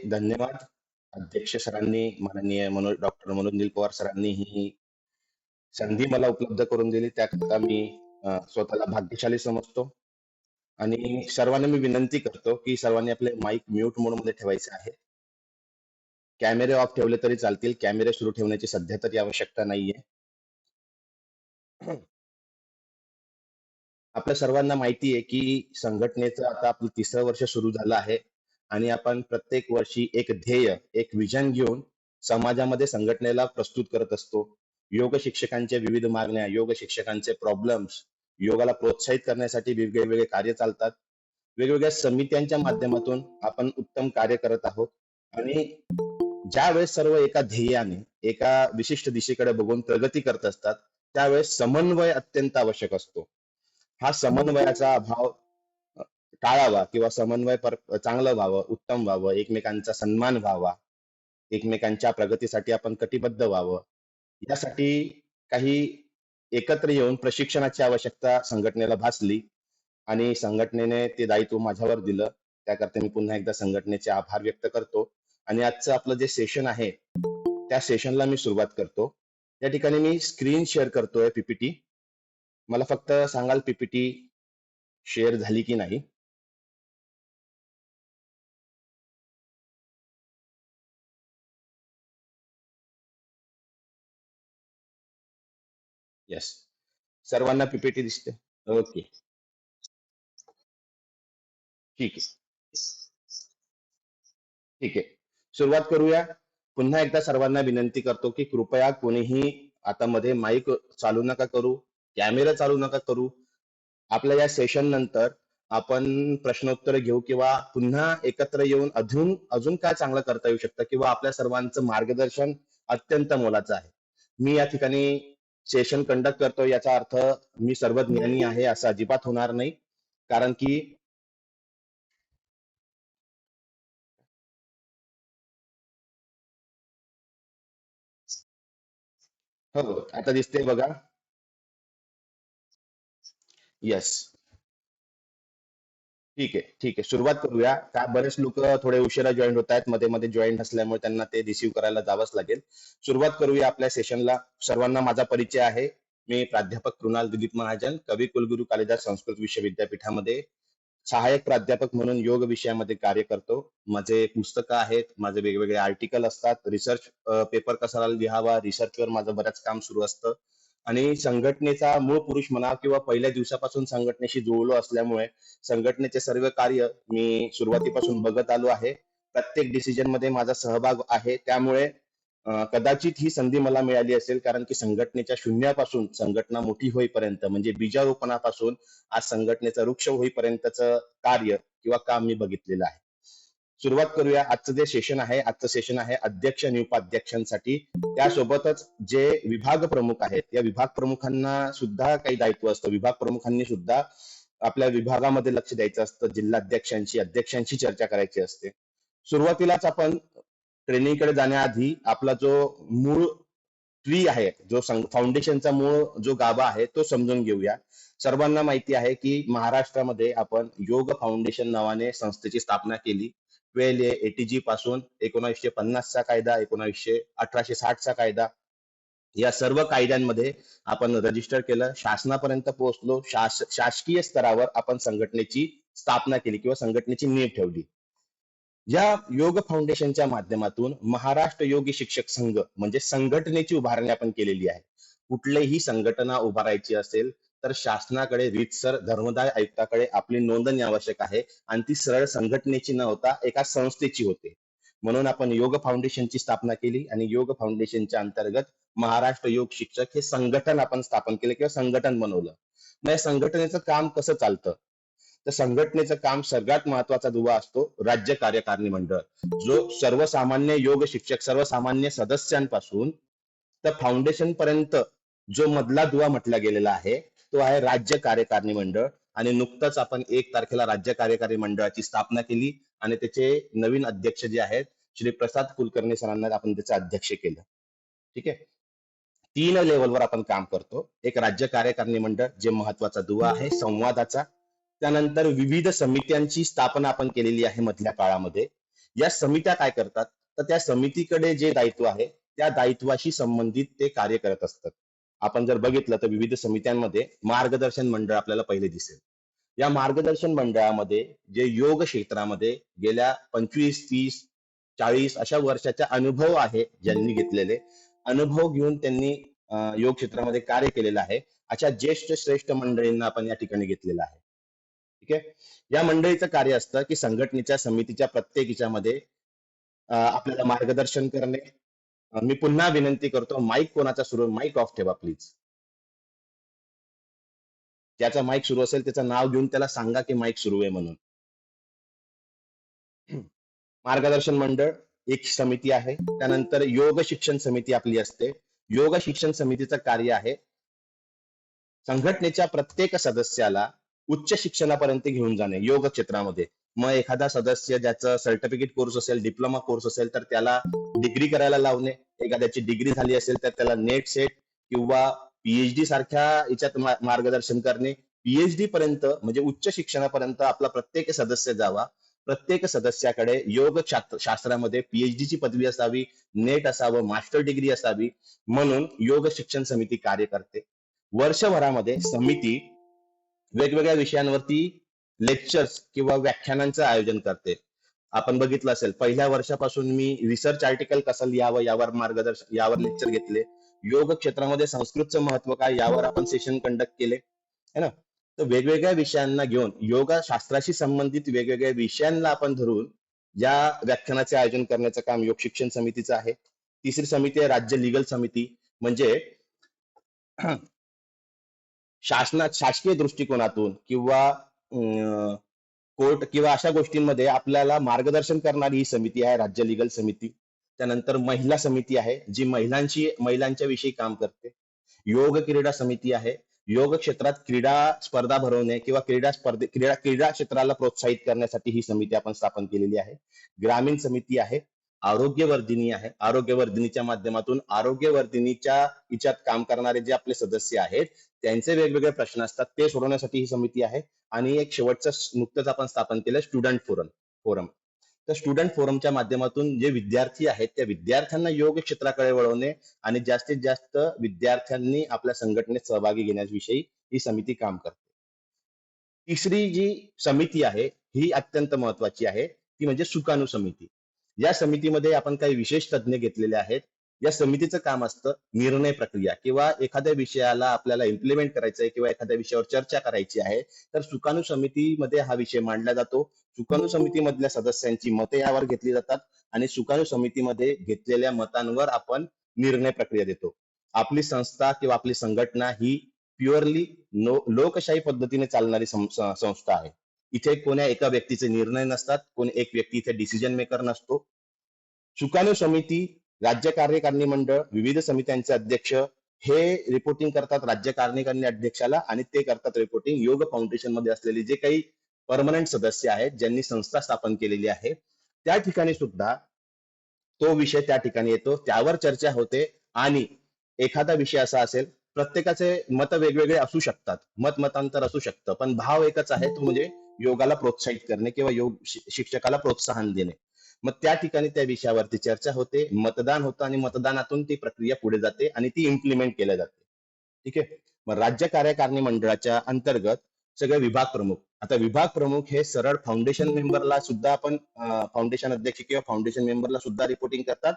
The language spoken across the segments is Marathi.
धन्यवाद. अध्यक्ष सरांनी, माननीय डॉक्टर मनोज नील पवार सरांनी ही संधी मला उपलब्ध करून दिली, त्याकरता मी स्वतःला भाग्यशाली समजतो. आणि सर्वांना मी विनंती करतो की सर्वांनी आपले माईक म्यूट मोड मध्ये ठेवायचे आहे. कॅमेरे ऑफ ठेवले तरी चालतील, कॅमेरे सुरू ठेवण्याची सध्या तरी आवश्यकता नाहीये. आपल्या सर्वांना माहिती आहे की संघटनेचं आता आपलं 3रं वर्ष सुरू झालं आहे आणि आपण प्रत्येक वर्षी एक ध्येय, एक विजन घेऊन समाजामध्ये संघटनेला प्रस्तुत करत असतो. योग शिक्षकांच्या विविध मागण्या, योग शिक्षकांचे प्रॉब्लेम्स, योगाला प्रोत्साहित करण्यासाठी वेगवेगळे कार्य चालतात. वेगवेगळ्या समित्यांच्या माध्यमातून आपण उत्तम कार्य करत आहोत. आणि ज्या वेळेस सर्व एका ध्येयाने, एका विशिष्ट दिशेकडे बघून प्रगती करत असतात, त्यावेळेस समन्वय अत्यंत आवश्यक असतो. हा समन्वयाचा अभाव टाळावा किंवा समन्वय चांगलं व्हावं, उत्तम व्हावं, एकमेकांचा सन्मान व्हावा, एकमेकांच्या प्रगतीसाठी आपण कटिबद्ध व्हावं, यासाठी काही एकत्र येऊन प्रशिक्षणाची आवश्यकता संघटनेला भासली आणि संघटनेने ते दायित्व माझ्यावर दिलं. त्याकरता मी पुन्हा एकदा संघटनेचे आभार व्यक्त करतो. आणि आजचं आपलं जे सेशन आहे त्या सेशनला मी सुरुवात करतो. त्या ठिकाणी मी स्क्रीन शेअर करतोय, पीपीटी. मला फक्त सांगाल पीपीटी शेअर झाली की नाही. येस, सर्वांना पीपीटी दिसते. ओके, ठीक आहे, ठीक आहे. सुरुवात करूया. पुन्हा एकदा सर्वांना विनंती करतो की कृपया कोणीही आता मध्ये माईक चालू नका करू, कॅमेरा चालू नका करू. आपल्या या सेशन नंतर आपण प्रश्नोत्तर घेऊ किंवा पुन्हा एकत्र येऊन अजून अजून काय चांगलं करता येऊ शकतं किंवा आपल्या सर्वांचं मार्गदर्शन अत्यंत मोलाचं आहे. मी या ठिकाणी सेशन कंडक्ट करतो याचा अर्थ मी सर्वज्ञानी आहे असं अजिबात होणार नाही. कारण की हो, आता दिसते बघा. येस, ठीक आहे, ठीक आहे. सुरुवात करूया. का बरेच लोक थोडे उशिरा जॉईन होत आहेत, मध्ये मध्ये जॉईन असल्यामुळे त्यांना ते रिसीव्ह करायला जावंच लागेल. सुरुवात करूया आपल्या सेशनला. सर्वांना माझा परिचय आहे. मी प्राध्यापक कृणाल दिलीप महाजन, कवी कुलगुरू कालिदास संस्कृत विश्वविद्यापीठामध्ये सहाय्यक प्राध्यापक म्हणून योग विषयामध्ये कार्य करतो. माझे पुस्तकं आहेत, माझे वेगवेगळे आर्टिकल असतात, रिसर्च पेपर कसा लिहावा, रिसर्चवर माझं बऱ्याच काम सुरू असतं. आणि संघटनेचा मूळ पुरुष म्हणा किंवा पहिल्या दिवसापासून संघटनेशी जुळलो असल्यामुळे संघटनेचे सर्व कार्य मी सुरुवातीपासून बघत आलो आहे. प्रत्येक डिसिजन मध्ये माझा सहभाग आहे. त्यामुळे कदाचित ही संधी मला मिळाली असेल, कारण की संघटनेच्या शून्यापासून संघटना मोठी होईपर्यंत म्हणजे बीजारोपणापासून आज संघटनेचं वृक्ष होईपर्यंतचं कार्य किंवा काम मी बघितलेलं आहे. सुरुवात करूया. आजचं जे सेशन आहे, आजचं सेशन आहे अध्यक्ष आणि उपाध्यक्षांसाठी. त्यासोबतच जे विभाग प्रमुख आहेत, या विभाग प्रमुखांना सुद्धा काही दायित्व असतं. विभाग प्रमुखांनी सुद्धा आपल्या विभागामध्ये लक्ष द्यायचं असतं. जिल्हाध्यक्षांशी, अध्यक्षांशी चर्चा करायची असते. सुरुवातीलाच आपण ट्रेनिंगकडे जाण्याआधी आपला जो मूळ ट्री आहे, जो फाउंडेशनचा मूळ जो गाभा आहे तो समजून घेऊया. सर्वांना माहिती आहे की महाराष्ट्रामध्ये आपण योग फाउंडेशन नावाने संस्थेची स्थापना केली. 1280G पासून 1950चा कायदा, 1860चा कायदा, या सर्व कायद्यांमध्ये आपण रजिस्टर केलं, शासनापर्यंत पोहोचलो. शासकीय स्तरावर आपण संघटनेची स्थापना केली किंवा संघटनेची नींव ठेवली. या योग फाउंडेशनच्या माध्यमातून महाराष्ट्र योग शिक्षक संघ म्हणजे संघटनेची उभारणी आपण केलेली आहे. कुठलीही संघटना उभारायची असेल तर शासनाकडे रीतसर धर्मदाय आयुक्ताकडे आपली नोंदणी आवश्यक आहे आणि ती सरळ संघटनेची न होता एका संस्थेची होते. म्हणून आपण योग फाउंडेशनची स्थापना केली आणि योग फाउंडेशनच्या अंतर्गत महाराष्ट्र योग शिक्षक हे संघटन आपण स्थापन केले किंवा संघटन बनवलं. मग या संघटनेचं काम कसं चालतं, तर संघटनेचं काम सगळ्यात महत्वाचा दुवा असतो राज्य कार्यकारिणी मंडळ, जो सर्वसामान्य योग शिक्षक, सर्वसामान्य सदस्यांपासून तर फाउंडेशन पर्यंत जो मधला दुवा म्हटला गेलेला आहे तो आहे राज्य कार्यकारिणी मंडळ. आणि नुकतंच आपण 1 तारखेला राज्य कार्यकारी मंडळाची स्थापना केली आणि त्याचे नवीन अध्यक्ष जे आहेत श्री प्रसाद कुलकर्णी सरांना आपण त्याचे अध्यक्ष केलं. ठीक आहे. 3 लेवलवर आपण काम करतो. एक राज्य कार्यकारिणी मंडळ जे महत्वाचा दुवा आहे संवादाचा. त्यानंतर विविध समित्यांची स्थापना आपण केलेली आहे मधल्या काळामध्ये. या समित्या काय करतात, तर त्या समितीकडे जे दायित्व आहे त्या दायित्वाशी संबंधित ते कार्य करत असतात. आपण जर बघितलं तर विविध समित्यांमध्ये मार्गदर्शन मंडळ आपल्याला पहिले दिसेल. या मार्गदर्शन मंडळामध्ये जे योग क्षेत्रामध्ये गेल्या 25, 30, 40 अशा वर्षाचा अनुभव आहे, ज्यांनी घेतलेले अनुभव घेऊन त्यांनी योग क्षेत्रामध्ये कार्य केलेलं आहे, अशा ज्येष्ठ श्रेष्ठ मंडळींना आपण या ठिकाणी घेतलेलं आहे. ठीक आहे. या मंडळीचं कार्य असतं की संघटनेच्या समितीच्या प्रत्येक ह्याच्यामध्ये आपल्याला मार्गदर्शन करणे. मी पुन्हा विनंती करतो, माईक कोणाचा सुरू, माईक ऑफ ठेवा प्लीज. ज्याचा माईक सुरू असेल त्याचं नाव घेऊन त्याला सांगा की माईक सुरू आहे म्हणून. मार्गदर्शन मंडळ एक समिती आहे. त्यानंतर योग शिक्षण समिती आपली असते. योग शिक्षण समितीचं कार्य आहे संघटनेच्या प्रत्येक सदस्याला उच्च शिक्षणापर्यंत घेऊन जाणे योग क्षेत्रामध्ये. मग एखादा सदस्य ज्याचं सर्टिफिकेट कोर्स असेल, डिप्लोमा कोर्स असेल, तर त्याला डिग्री करायला लावणे. एखाद्याची डिग्री झाली असेल तर त्याला नेट सेट किंवा पीएचडी सारख्या याच्यात मार्गदर्शन करणे. पीएचडी पर्यंत म्हणजे उच्च शिक्षणापर्यंत आपला प्रत्येक सदस्य जावा. प्रत्येक सदस्याकडे योग शास्त्रामध्ये पीएचडी ची पदवी असावी, नेट असावं, मास्टर डिग्री असावी. म्हणून योग शिक्षण समिती कार्य करते. वर्षभरामध्ये समिती वेगवेगळ्या विषयांवरती लेक्चर्स किंवा व्याख्यानांचं आयोजन करते. आपण बघितलं असेल, पहिल्या वर्षापासून मी रिसर्च आर्टिकल कसं लिहावं यावर मार्गदर्शन, यावर लेक्चर घेतले. योग क्षेत्रामध्ये संस्कृतचं महत्व काय यावर आपण सेशन कंडक्ट केले, है ना. तर वेगवेगळ्या विषयांना घेऊन, योगा शास्त्राशी संबंधित वेगवेगळ्या विषयांना आपण धरून या व्याख्यानाचे आयोजन करण्याचं काम योग शिक्षण समितीचं आहे. तिसरी समिती आहे राज्य लीगल समिती. म्हणजे शासकीय दृष्टिकोनातून किंवा कोर्ट किंवा अशा गोष्टींमध्ये आपल्याला मार्गदर्शन करणारी ही समिती आहे, राज्य लीगल समिती. त्यानंतर महिला समिती आहे, जी महिलांच्या विषयी काम करते. योग क्रीडा समिती आहे, योग क्षेत्रात क्रीडा स्पर्धा भरवणे किंवा क्रीडा क्षेत्राला प्रोत्साहित करण्यासाठी ही समिती आपण स्थापन केलेली आहे. ग्रामीण समिती आहे. आरोग्यवर्धिनी आहे, आरोग्यवर्धिनीच्या माध्यमातून आरोग्यवर्धिनीच्या हिच्यात काम करणारे जे आपले सदस्य आहेत त्यांचे वेगवेगळे प्रश्न असतात ते सोडवण्यासाठी ही समिती आहे. आणि एक शेवटचं नुकतंच आपण स्थापन केलं स्टुडंट फोरम. तर स्टुडंट फोरमच्या माध्यमातून जे विद्यार्थी आहेत त्या विद्यार्थ्यांना योग क्षेत्राकडे वळवणे आणि जास्तीत जास्त विद्यार्थ्यांनी आपल्या संघटनेत सहभागी घेण्याविषयी ही समिती काम करते. तिसरी जी समिती आहे ही अत्यंत महत्वाची आहे, ती म्हणजे सुकाणू समिती. या समितीमध्ये आपण काही विशेष तज्ञ घेतलेले आहेत. या समितीचं काम असतं निर्णय प्रक्रिया किंवा एखाद्या विषयाला आपल्याला इम्प्लिमेंट करायचं आहे किंवा एखाद्या विषयावर चर्चा करायची आहे तर सुकाणू समितीमध्ये हा विषय मांडला जातो. सुकाणू समितीमधल्या सदस्यांची मते यावर घेतली जातात आणि सुकाणू समितीमध्ये घेतलेल्या मतांवर आपण निर्णय प्रक्रिया देतो. आपली संस्था किंवा आपली संघटना ही प्युअरली लोकशाही पद्धतीने चालणारी संस्था आहे. इथे कोण्या एका व्यक्तीचे निर्णय नसतात, कोणी एक व्यक्ती इथे डिसिजन मेकर नसतो. सुकाणू समिती, राज्य कार्यकारिणी मंडळ, विविध समित्यांचे अध्यक्ष हे रिपोर्टिंग करतात राज्य कार्यकारिणी अध्यक्षाला आणि ते करतात रिपोर्टिंग योग फाउंडेशन मध्ये असलेले जे काही परमनंट सदस्य आहेत ज्यांनी संस्था स्थापन केलेली आहे. त्या ठिकाणी सुद्धा तो विषय त्या ठिकाणी येतो, त्यावर चर्चा होते आणि एखादा विषय असा असेल, प्रत्येकाचे मत वेगवेगळे असू शकतात, मतांतर असू शकतं, पण भाव एकच आहे, तो म्हणजे योगाला प्रोत्साहित करणे किंवा योग शिक्षकाला प्रोत्साहन देणे. मग त्या ठिकाणी त्या विषयावरती चर्चा होते, मतदान होतं आणि मतदानातून ती प्रक्रिया पुढे जाते आणि ती इम्प्लिमेंट केल्या जाते. ठीक आहे. मग राज्य कार्यकारिणी मंडळाच्या अंतर्गत सगळे विभाग प्रमुख. आता विभाग प्रमुख हे सरळ फाउंडेशन मेंबरला सुद्धा आपण फाउंडेशन अध्यक्ष किंवा फाउंडेशन मेंबरला सुद्धा रिपोर्टिंग करतात.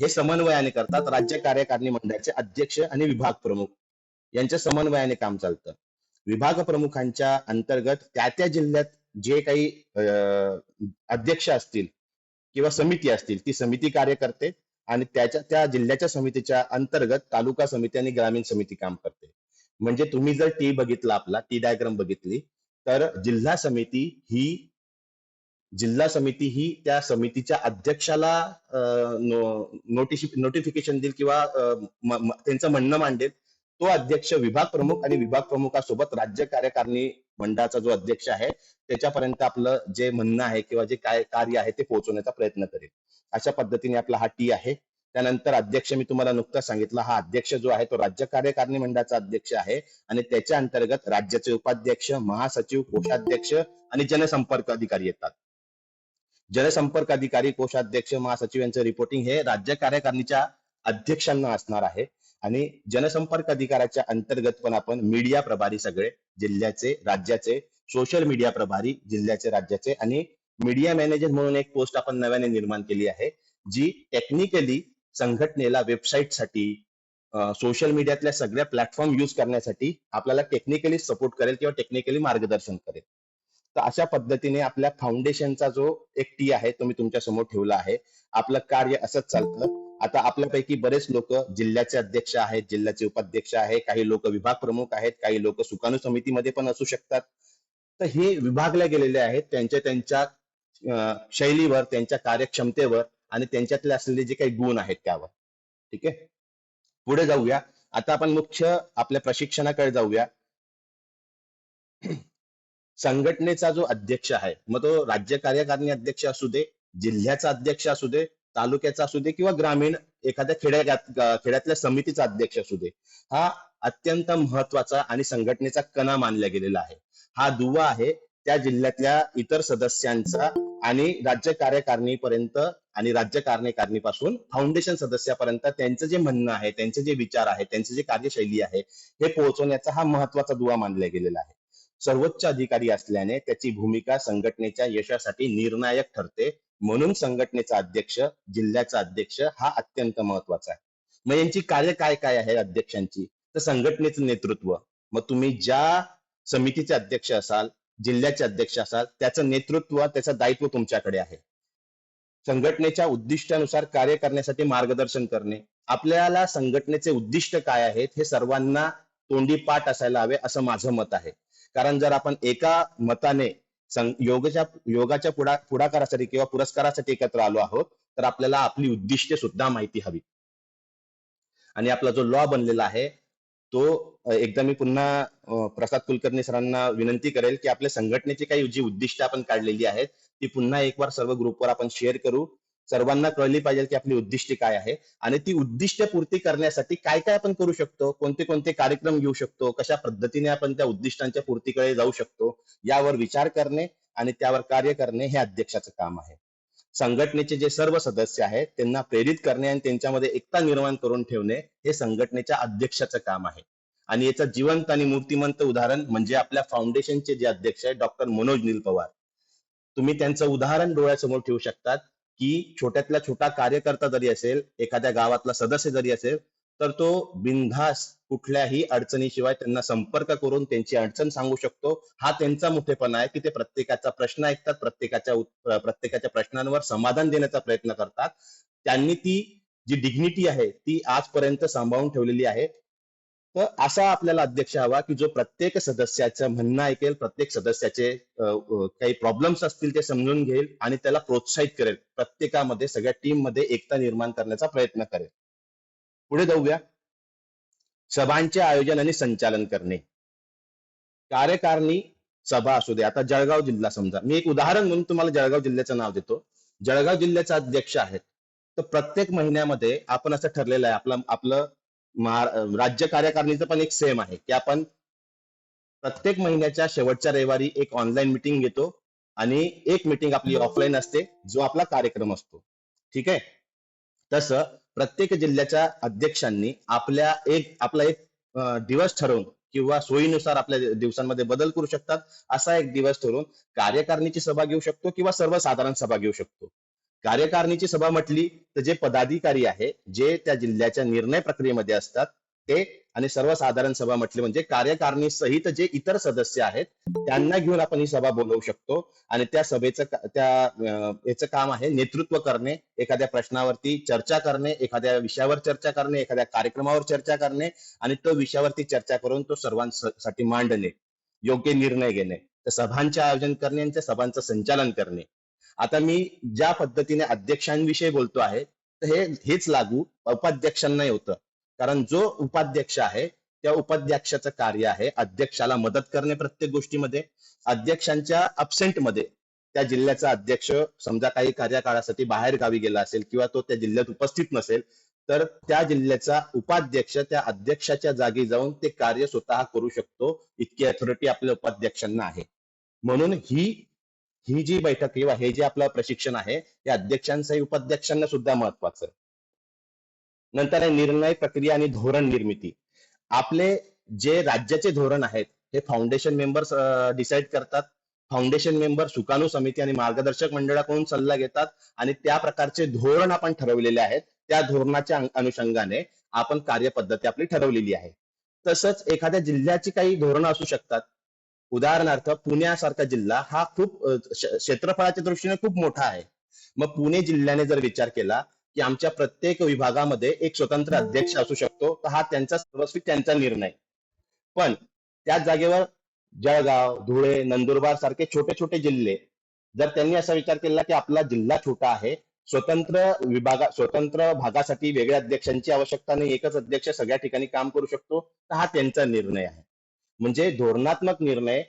हे समन्वयाने करतात. राज्य कार्यकारिणी मंडळाचे अध्यक्ष आणि विभाग प्रमुख यांच्या समन्वयाने काम चालतं. विभाग प्रमुखांच्या अंतर्गत त्या त्या जिल्ह्यात जे काही अध्यक्ष असतील किंवा समिती असतील ती समिती कार्य करते आणि त्या जिल्ह्याच्या समितीच्या अंतर्गत तालुका समिती आणि ग्रामीण समिती काम करते. म्हणजे तुम्ही जर टी डायग्राम बघितली तर जिल्हा समिती ही त्या समितीच्या अध्यक्षाला नोटिफिकेशन देईल किंवा त्यांचं म्हणणं मांडेल. तो अध्यक्ष विभाग प्रमुख आणि विभाग प्रमुखासोबत राज्य कार्यकारिणी मंडळाचा जो अध्यक्ष आहे त्याच्यापर्यंत आपलं जे म्हणणं आहे किंवा जे काय कार्य आहे ते पोहोचवण्याचा प्रयत्न करेल. अशा पद्धतीने आपला हा टी आहे. त्यानंतर अध्यक्ष मी तुम्हाला नुकताच सांगितलं, हा अध्यक्ष जो आहे तो राज्य कार्यकारिणी मंडळाचा अध्यक्ष आहे आणि त्याच्या अंतर्गत राज्याचे उपाध्यक्ष, महासचिव, कोषाध्यक्ष आणि जनसंपर्क अधिकारी येतात. जनसंपर्क अधिकारी, कोषाध्यक्ष, महासचिव यांचं रिपोर्टिंग हे राज्य कार्यकारिणीच्या अध्यक्षांना असणार आहे. आणि जनसंपर्क अधिकाऱ्याच्या अंतर्गत पण आपण मीडिया प्रभारी सगळे जिल्ह्याचे, राज्याचे, सोशल मीडिया प्रभारी जिल्ह्याचे, राज्याचे, आणि मीडिया मॅनेजर म्हणून एक पोस्ट आपण नव्याने निर्माण केली आहे, जी टेक्निकली संघटनेला वेबसाईटसाठी, सोशल मीडियातल्या सगळ्या प्लॅटफॉर्म युज करण्यासाठी आपल्याला टेक्निकली सपोर्ट करेल किंवा टेक्निकली मार्गदर्शन करेल. तर अशा पद्धतीने आपल्या फाउंडेशनचा जो एक टी आहे तो मी तुमच्या समोर ठेवला आहे. आपलं कार्य असंच चालतं. आता आपल्यापैकी बरेच लोक जिल्ह्याचे अध्यक्ष आहेत, जिल्ह्याचे उपाध्यक्ष आहेत, काही लोक विभाग प्रमुख आहेत, काही लोक सुकाणू समितीमध्ये पण असू शकतात. तर हे विभागले गेलेले आहेत त्यांच्या त्यांच्या शैलीवर, त्यांच्या कार्यक्षमतेवर आणि त्यांच्यातले असलेले जे काही गुण आहेत त्यावर. ठीक आहे, पुढे जाऊया. आता आपण मुख्य आपल्या प्रशिक्षणाकडे जाऊया. संघटनेचा जो अध्यक्ष आहे, मग तो राज्य कार्यकारिणी अध्यक्ष असू दे, जिल्ह्याचा अध्यक्ष असू दे, तालुक्याचा असू दे, किंवा ग्रामीण एखाद्या खेड्यातल्या समितीचा अध्यक्ष असू दे, हा अत्यंत महत्वाचा आणि संघटनेचा कणा मानला गेलेला आहे. हा दुवा आहे त्या जिल्ह्यातल्या इतर सदस्यांचा आणि राज्य कार्यकारिणीपर्यंत आणि राज्य कार्यकारिणीपासून फाउंडेशन सदस्यापर्यंत त्यांचं जे म्हणणं आहे, त्यांचे जे विचार आहे, त्यांची जे कार्यशैली आहे, हे पोहोचवण्याचा हा महत्वाचा दुवा मानला गेलेला आहे. सर्वोच्च अधिकारी असल्याने त्याची भूमिका संघटनेच्या यशासाठी निर्णायक ठरते. म्हणून संघटनेचा अध्यक्ष, जिल्ह्याचा अध्यक्ष हा अत्यंत महत्वाचा आहे. मग यांची कार्य काय काय आहे अध्यक्षांची? तर संघटनेचं नेतृत्व. मग तुम्ही ज्या समितीचे अध्यक्ष असाल, जिल्ह्याचे अध्यक्ष असाल, त्याचं नेतृत्व, त्याचं दायित्व तुमच्याकडे आहे. संघटनेच्या उद्दिष्टानुसार कार्य करण्यासाठी मार्गदर्शन करणे. आपल्याला संघटनेचे उद्दिष्ट काय आहेत हे सर्वांना तोंडी पाठ असायला हवे असं माझं मत आहे. कारण जर आपण एका मताने योगाच्या पुढाकारासाठी किंवा पुरस्कारासाठी एकत्र आलो आहोत, तर आपल्याला आपली उद्दिष्टे सुद्धा माहिती हवी. आणि आपला जो लॉ बनलेला आहे तो एकदा मी पुन्हा प्रसाद कुलकर्णी सरांना विनंती करेल की आपल्या संघटनेची काही जी उद्दिष्ट आपण काढलेली आहेत ती पुन्हा एक बार सर्व ग्रुपवर आपण शेअर करू. सर्वांना कळली पाहिजे की आपली उद्दिष्टे काय आहे आणि ती उद्दिष्ट पूर्ती करण्यासाठी काय काय आपण करू शकतो, कोणते कोणते कार्यक्रम घेऊ शकतो, कशा पद्धतीने आपण त्या उद्दिष्टांच्या पूर्तीकडे जाऊ शकतो, यावर विचार करणे आणि त्यावर कार्य करणे हे अध्यक्षाचं काम आहे. संघटनेचे जे सर्व सदस्य आहेत त्यांना प्रेरित करणे आणि त्यांच्यामध्ये एकता निर्माण करून ठेवणे हे संघटनेच्या अध्यक्षाचं काम आहे. आणि याचं जिवंत आणि मूर्तिमंत उदाहरण म्हणजे आपल्या फाउंडेशनचे जे अध्यक्ष आहेत डॉक्टर मनोज नील पवार. तुम्ही त्यांचं उदाहरण डोळ्यासमोर ठेवू शकतात की छोट्यातला छोटा कार्यकर्ता जरी असेल, एखाद्या गावातला सदस्य जरी असेल, तर तो बिनधास्त कुठल्याही अडचणीशिवाय त्यांना संपर्क करून त्यांची अडचण सांगू शकतो. हा त्यांचा मोठेपणा आहे की ते प्रत्येकाचा प्रश्न ऐकतात, प्रत्येकाच्या प्रश्नांवर समाधान देण्याचा प्रयत्न करतात. त्यांनी ती जी डिग्निटी आहे ती आजपर्यंत सांभाळून ठेवलेली आहे. तर असा आपल्याला अध्यक्ष हवा की जो प्रत्येक सदस्याचं म्हणणं ऐकेल, प्रत्येक सदस्याचे काही प्रॉब्लेम्स असतील ते समजून घेईल आणि त्याला प्रोत्साहित करेल, प्रत्येकामध्ये, सगळ्या टीम मध्ये एकता निर्माण करण्याचा प्रयत्न करेल. पुढे जाऊया. सभांचे आयोजन आणि संचालन करणे. कार्यकारिणी सभा असू दे. आता जळगाव जिल्हा समजा, मी एक उदाहरण म्हणून तुम्हाला जळगाव जिल्ह्याचं नाव देतो. जळगाव जिल्ह्याचे अध्यक्ष आहेत, तर प्रत्येक महिन्यामध्ये आपण असं ठरलेलं आहे, आपलं राज्य कार्यकारिणीचं पण एक सेम आहे की आपण प्रत्येक महिन्याच्या शेवटच्या रविवारी एक ऑनलाईन मिटिंग घेतो आणि एक मिटिंग आपली ऑफलाईन असते जो आपला कार्यक्रम असतो. ठीक आहे, तसं प्रत्येक जिल्ह्याच्या अध्यक्षांनी आपला एक दिवस ठरवून किंवा सोयीनुसार आपल्या दिवसांमध्ये बदल करू शकतात, असा एक दिवस ठरवून कार्यकारिणीची सभा घेऊ शकतो किंवा सर्वसाधारण सभा घेऊ शकतो. कार्यकारिणीची सभा म्हटली तर जे पदाधिकारी आहे, जे त्या जिल्ह्याच्या निर्णय प्रक्रियेमध्ये असतात ते, आणि सर्वसाधारण सभा म्हटली म्हणजे कार्यकारिणी सहित जे इतर सदस्य आहेत त्यांना घेऊन आपण ही सभा बोलवू शकतो. आणि त्या सभेचं याचं काम आहे नेतृत्व करणे, एखाद्या प्रश्नावरती चर्चा करणे, एखाद्या विषयावर चर्चा करणे, एखाद्या कार्यक्रमावर चर्चा करणे आणि तो विषयावरती चर्चा करून तो सर्वांसाठी मांडणे, योग्य निर्णय घेणे, तर सभांचे आयोजन करणे आणि त्या सभांचं संचालन करणे. आता मी ज्या पद्धतीने अध्यक्षांविषयी बोलतो आहे तर हेच लागू उपाध्यक्षांनाही होतं. कारण जो उपाध्यक्ष आहे त्या उपाध्यक्षाचं कार्य आहे अध्यक्षाला मदत करणे प्रत्येक गोष्टीमध्ये. अध्यक्षांच्या अब्सेंट मध्ये त्या जिल्ह्याचा अध्यक्ष समजा काही कार्यकाळासाठी बाहेर गावी गेला असेल किंवा तो त्या जिल्ह्यात उपस्थित नसेल, तर त्या जिल्ह्याचा उपाध्यक्ष त्या अध्यक्षाच्या जागी जाऊन ते कार्य स्वतः करू शकतो. इतकी अथॉरिटी आपल्या उपाध्यक्षांना आहे. म्हणून ही ही जी बैठक किंवा हे जे आपलं प्रशिक्षण आहे हे अध्यक्षांसही उपाध्यक्षांना सुद्धा महत्वाचं आहे. नंतर आहे निर्णय प्रक्रिया आणि धोरण निर्मिती. आपले जे राज्याचे धोरण आहेत हे फाउंडेशन मेंबर्स डिसाईड करतात. फाउंडेशन मेंबर सुकाणू समिती आणि मार्गदर्शक मंडळाकडून सल्ला घेतात आणि त्या प्रकारचे धोरण आपण ठरवलेले आहेत. त्या धोरणाच्या अनुषंगाने आपण कार्यपद्धती आपली ठरवलेली आहे. तसंच एखाद्या जिल्ह्याची काही धोरणं असू शकतात. उदाहरणार्थ पुण्यासारखा जिल्हा हा खूप क्षेत्रफळाच्या दृष्टीने खूप मोठा आहे. मग पुणे जिल्ह्याने जर विचार केला की आमच्या प्रत्येक विभागामध्ये एक स्वतंत्र अध्यक्ष असू शकतो, तर हा त्यांचा सर्वस्वी त्यांचा निर्णय. पण त्याच जागेवर जळगाव, धुळे, नंदुरबार सारखे छोटे छोटे जिल्हे जर त्यांनी असा विचार केला की आपला जिल्हा छोटा आहे, स्वतंत्र भागासाठी वेगळ्या अध्यक्षांची आवश्यकता नाही, एकच अध्यक्ष सगळ्या ठिकाणी काम करू शकतो, तर हा त्यांचा निर्णय आहे. म्हणजे धोरणात्मक निर्णय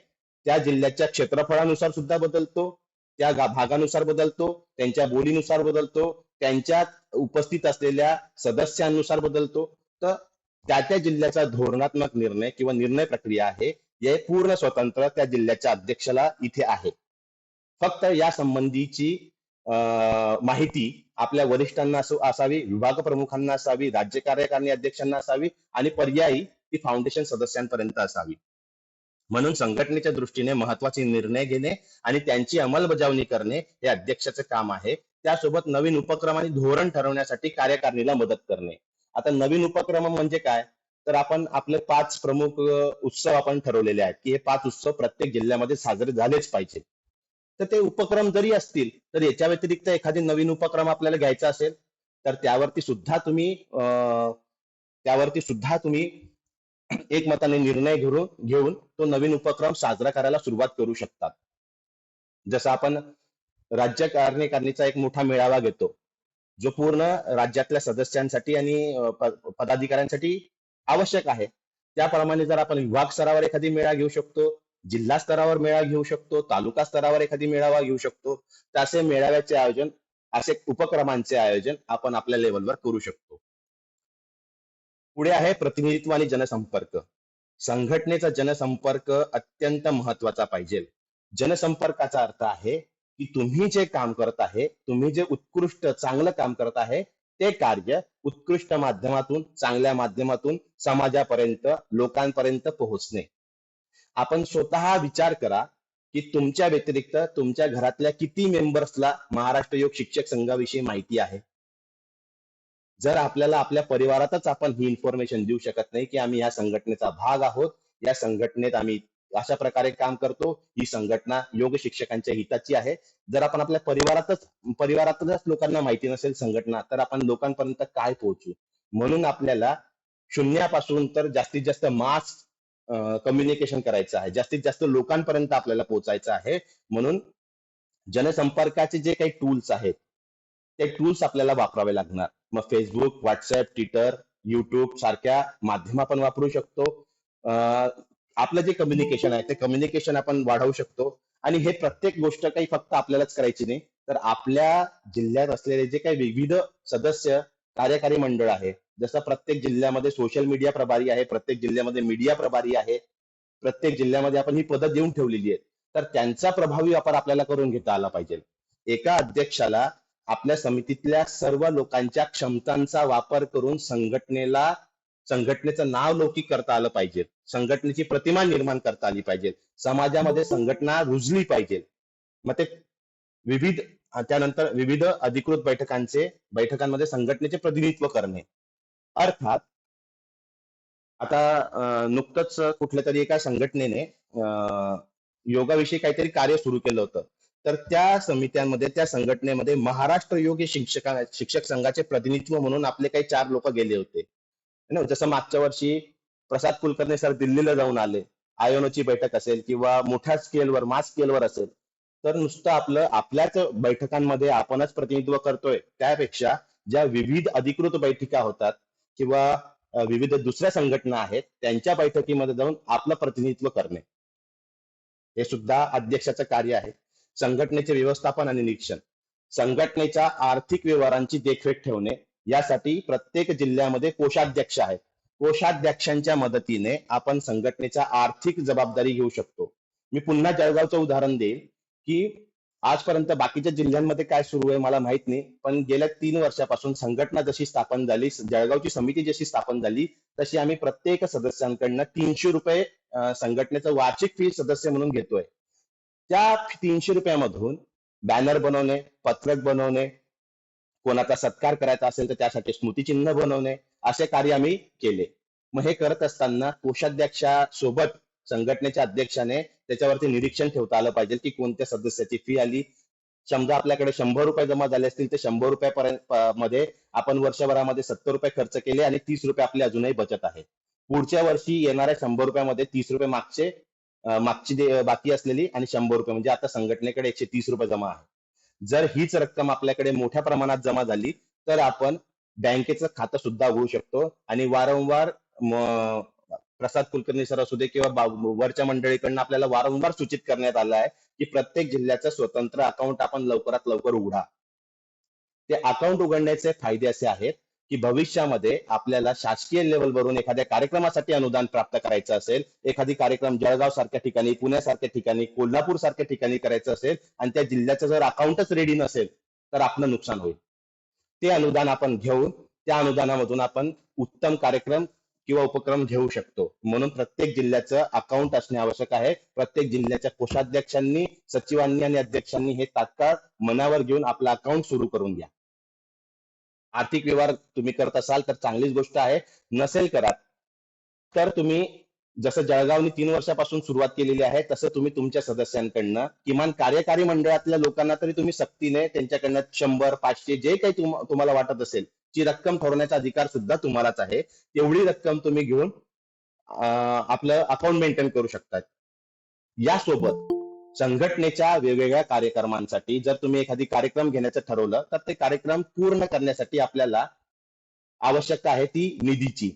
त्या जिल्ह्याच्या क्षेत्रफळानुसार सुद्धा बदलतो, त्या भागानुसार बदलतो, त्यांच्या बोलीनुसार बदलतो, त्यांच्या उपस्थित असलेल्या सदस्यांनुसार बदलतो. तर त्या त्या जिल्ह्याचा धोरणात्मक निर्णय किंवा निर्णय प्रक्रिया आहे हे पूर्ण स्वतंत्र त्या जिल्ह्याच्या अध्यक्षाला इथे आहे. फक्त या संबंधीची माहिती आपल्या वरिष्ठांना असावी, विभाग प्रमुखांना असावी, राज्य कार्यकारिणी अध्यक्षांना असावी आणि पर्यायी ती फाउंडेशन सदस्यांपर्यंत असावी. म्हणून संघटनेच्या दृष्टीने महत्वाचे निर्णय घेणे आणि त्यांची अंमलबजावणी करणे हे अध्यक्षाचे काम आहे. त्यासोबत नवीन उपक्रम आणि धोरण ठरवण्यासाठी कार्यकारिणीला मदत करणे. आता नवीन उपक्रम म्हणजे काय, तर आपण आपले 5 प्रमुख उत्सव आपण ठरवलेले आहेत की हे 5 उत्सव प्रत्येक जिल्ह्यामध्ये साजरे झालेच पाहिजे. तर ते उपक्रम जरी असतील तर याच्या व्यतिरिक्त एखादी नवीन उपक्रम आपल्याला घ्यायचा असेल तर त्यावरती सुद्धा तुम्ही एकमताने निर्णय घेऊन तो नवीन उपक्रम साजरा करायला सुरुवात करू शकतात. जसं आपण राज्य कार्यकारिणीचा एक मोठा मेळावा घेतो जो पूर्ण राज्यातल्या सदस्यांसाठी आणि पदाधिकाऱ्यांसाठी आवश्यक आहे. त्याप्रमाणे जर आपण विभाग स्तरावर एखादी मेळा घेऊ शकतो, जिल्हा स्तरावर मेळा घेऊ शकतो, तालुका स्तरावर एखादी मेळावा घेऊ शकतो, तर असे मेळाव्याचे आयोजन, असे उपक्रमांचे आयोजन आपण आपल्या लेवलवर करू शकतो. पुढे आहे प्रतिनिधित्व आणि जनसंपर्क. संघटनेचा जनसंपर्क अत्यंत महत्वाचा पाहिजे. जनसंपर्काचा अर्थ आहे की तुम्ही जे काम करत आहे, तुम्ही जे उत्कृष्ट चांगलं काम करत आहे, ते कार्य उत्कृष्ट माध्यमातून, चांगल्या माध्यमातून समाजापर्यंत, लोकांपर्यंत पोहोचणे. आपण स्वतः विचार करा की तुमच्या व्यतिरिक्त तुमच्या घरातल्या किती मेंबर्सला महाराष्ट्र योग शिक्षक संघाविषयी माहिती आहे. जर आपल्याला आपल्या परिवारातच आपण ही इन्फॉर्मेशन देऊ शकत नाही की आम्ही या संघटनेचा भाग आहोत, या संघटनेत आम्ही अशा प्रकारे काम करतो, ही संघटना योग शिक्षकांच्या हिताची आहे, जर आपण आपल्या परिवारातच लोकांना माहिती नसेल संघटना, तर आपण लोकांपर्यंत काय पोहोचू. म्हणून आपल्याला शून्यापासून तर जास्तीत जास्त मास कम्युनिकेशन करायचं आहे, जास्तीत जास्त लोकांपर्यंत आपल्याला पोहोचायचं आहे. म्हणून जनसंपर्काचे जे काही टूल्स आहेत ते टूल्स आपल्याला वापरावे लागणार. मग फेसबुक, व्हॉट्सअप, ट्विटर, युट्यूब सारख्या माध्यम आपण वापरू शकतो. आपलं जे कम्युनिकेशन आहे ते कम्युनिकेशन आपण वाढवू शकतो. आणि हे प्रत्येक गोष्ट काही फक्त आपल्यालाच करायची नाही, तर आपल्या जिल्ह्यात असलेले जे काही विविध सदस्य कार्यकारी मंडळ आहे, जसं प्रत्येक जिल्ह्यामध्ये सोशल मीडिया प्रभारी आहे, प्रत्येक जिल्ह्यामध्ये मीडिया प्रभारी आहे, प्रत्येक जिल्ह्यामध्ये आपण ही पदं देऊन ठेवलेली आहेत, तर त्यांचा प्रभावी वापर आपल्याला करून घेता आला पाहिजे. एका अध्यक्षाला आपल्या समितीतल्या सर्व लोकांच्या क्षमतांचा वापर करून संघटनेचं नाव लौकिक करता आलं पाहिजे, संघटनेची प्रतिमा निर्माण करता आली पाहिजे, समाजामध्ये संघटना रुजली पाहिजे. मग ते त्यानंतर विविध अधिकृत बैठकांमध्ये संघटनेचे प्रतिनिधित्व करणे. अर्थात आता नुकतंच कुठल्या तरी एका संघटनेने योगाविषयी काहीतरी कार्य सुरू केलं होतं, तर त्या समित्यांमध्ये, त्या संघटनेमध्ये महाराष्ट्र योग शिक्षक संघाचे प्रतिनिधित्व म्हणून आपले काही 4 लोक गेले होते. जसं मागच्या वर्षी प्रसाद कुलकर्णी सर दिल्लीला जाऊन आले, आयोनोची बैठक असेल किंवा मोठ्या स्केलवर, मास स्केलवर असेल, तर नुसतं आपल्याच बैठकांमध्ये आपणच प्रतिनिधित्व करतोय, त्यापेक्षा ज्या विविध अधिकृत बैठका होतात किंवा विविध दुसऱ्या संघटना आहेत त्यांच्या बैठकीमध्ये जाऊन आपलं प्रतिनिधित्व करणे, हे सुद्धा अध्यक्षाचं कार्य आहे. संघटनेचे व्यवस्थापन आणि निरीक्षण. संघटनेच्या आर्थिक व्यवहारांची देखरेख ठेवणे, यासाठी प्रत्येक जिल्ह्यामध्ये कोषाध्यक्ष आहेत. कोषाध्यक्षांच्या मदतीने आपण संघटनेच्या आर्थिक जबाबदारी घेऊ शकतो. मी पुन्हा जळगावचं उदाहरण देईल की आजपर्यंत बाकीच्या जिल्ह्यांमध्ये काय सुरू आहे मला माहित नाही, पण गेल्या 3 वर्षापासून संघटना जशी स्थापन झाली, जळगावची समिती जशी स्थापन झाली, तशी आम्ही प्रत्येक सदस्यांकडनं 300 रुपये संघटनेचं वार्षिक फी सदस्य म्हणून घेतोय. त्या 300 रुपयामधून बॅनर बनवणे, पत्रक बनवणे, कोणाचा सत्कार करायचा असेल तर त्यासाठी स्मृतिचिन्ह बनवणे, असे कार्य आम्ही केले. मग हे करत असताना कोषाध्यक्षासोबत संघटनेच्या अध्यक्षाने त्याच्यावरती निरीक्षण ठेवता आलं पाहिजे की कोणत्या सदस्याची फी आली. समजा आपल्याकडे 100 रुपये जमा झाले असतील तर 100 रुपयापर्यंत मध्ये आपण वर्षभरामध्ये 70 रुपये खर्च केले आणि 30 रुपये आपली अजूनही बचत आहे. पुढच्या वर्षी येणाऱ्या 100 रुपयामध्ये 30 रुपये मागची बाकी असलेली आणि 100 रुपये, म्हणजे आता संघटनेकडे 130 रुपये जमा आहे. जर हीच रक्कम आपल्याकडे मोठ्या प्रमाणात जमा झाली तर आपण बँकेचं खातं सुद्धा उघडू शकतो आणि वारंवार प्रसाद कुलकर्णी सर असू दे किंवा वरच्या मंडळीकडनं आपल्याला वारंवार सूचित करण्यात आलं आहे की प्रत्येक जिल्ह्याचं स्वतंत्र अकाउंट आपण लवकरात लवकर उघडा. ते अकाउंट उघडण्याचे फायदे असे आहेत की भविष्यामध्ये आपल्याला शासकीय लेवलवरून एखाद्या कार्यक्रमासाठी अनुदान प्राप्त करायचं असेल, एखादी कार्यक्रम जळगाव सारख्या ठिकाणी, पुण्यासारख्या ठिकाणी, कोल्हापूर सारख्या ठिकाणी करायचं असेल आणि त्या जिल्ह्याचं जर अकाउंटच रेडी नसेल तर आपलं नुकसान होईल. ते अनुदान आपण घेऊन त्या अनुदानामधून आपण उत्तम कार्यक्रम किंवा उपक्रम घेऊ शकतो. म्हणून प्रत्येक जिल्ह्याचं अकाउंट असणे आवश्यक आहे. प्रत्येक जिल्ह्याच्या कोषाध्यक्षांनी, सचिवांनी आणि अध्यक्षांनी हे तात्काळ मनावर घेऊन आपलं अकाउंट सुरू करून घ्या. आर्थिक व्यवहार तुम्ही करत असाल तर चांगलीच गोष्ट आहे, नसेल करत तर तुम्ही जसं जळगावनी 3 वर्षापासून सुरुवात केलेली आहे तसं तुम्ही तुमच्या सदस्यांकडनं किमान कार्यकारी मंडळातल्या लोकांना तरी तुम्ही सक्तीने त्यांच्याकडनं 100-500 जे काही तुम्हाला वाटत असेल ची रक्कम ठरवण्याचा अधिकार सुद्धा तुम्हालाच आहे. तेवढी रक्कम तुम्ही घेऊन आपलं अकाउंट मेंटेन करू शकता. यासोबत संघटनेच्या वेगवेगळ्या कार्यक्रमांसाठी जर तुम्ही एखादी कार्यक्रम घेण्याचं ठरवलं तर ते कार्यक्रम पूर्ण करण्यासाठी आपल्याला आवश्यकता आहे ती निधीची.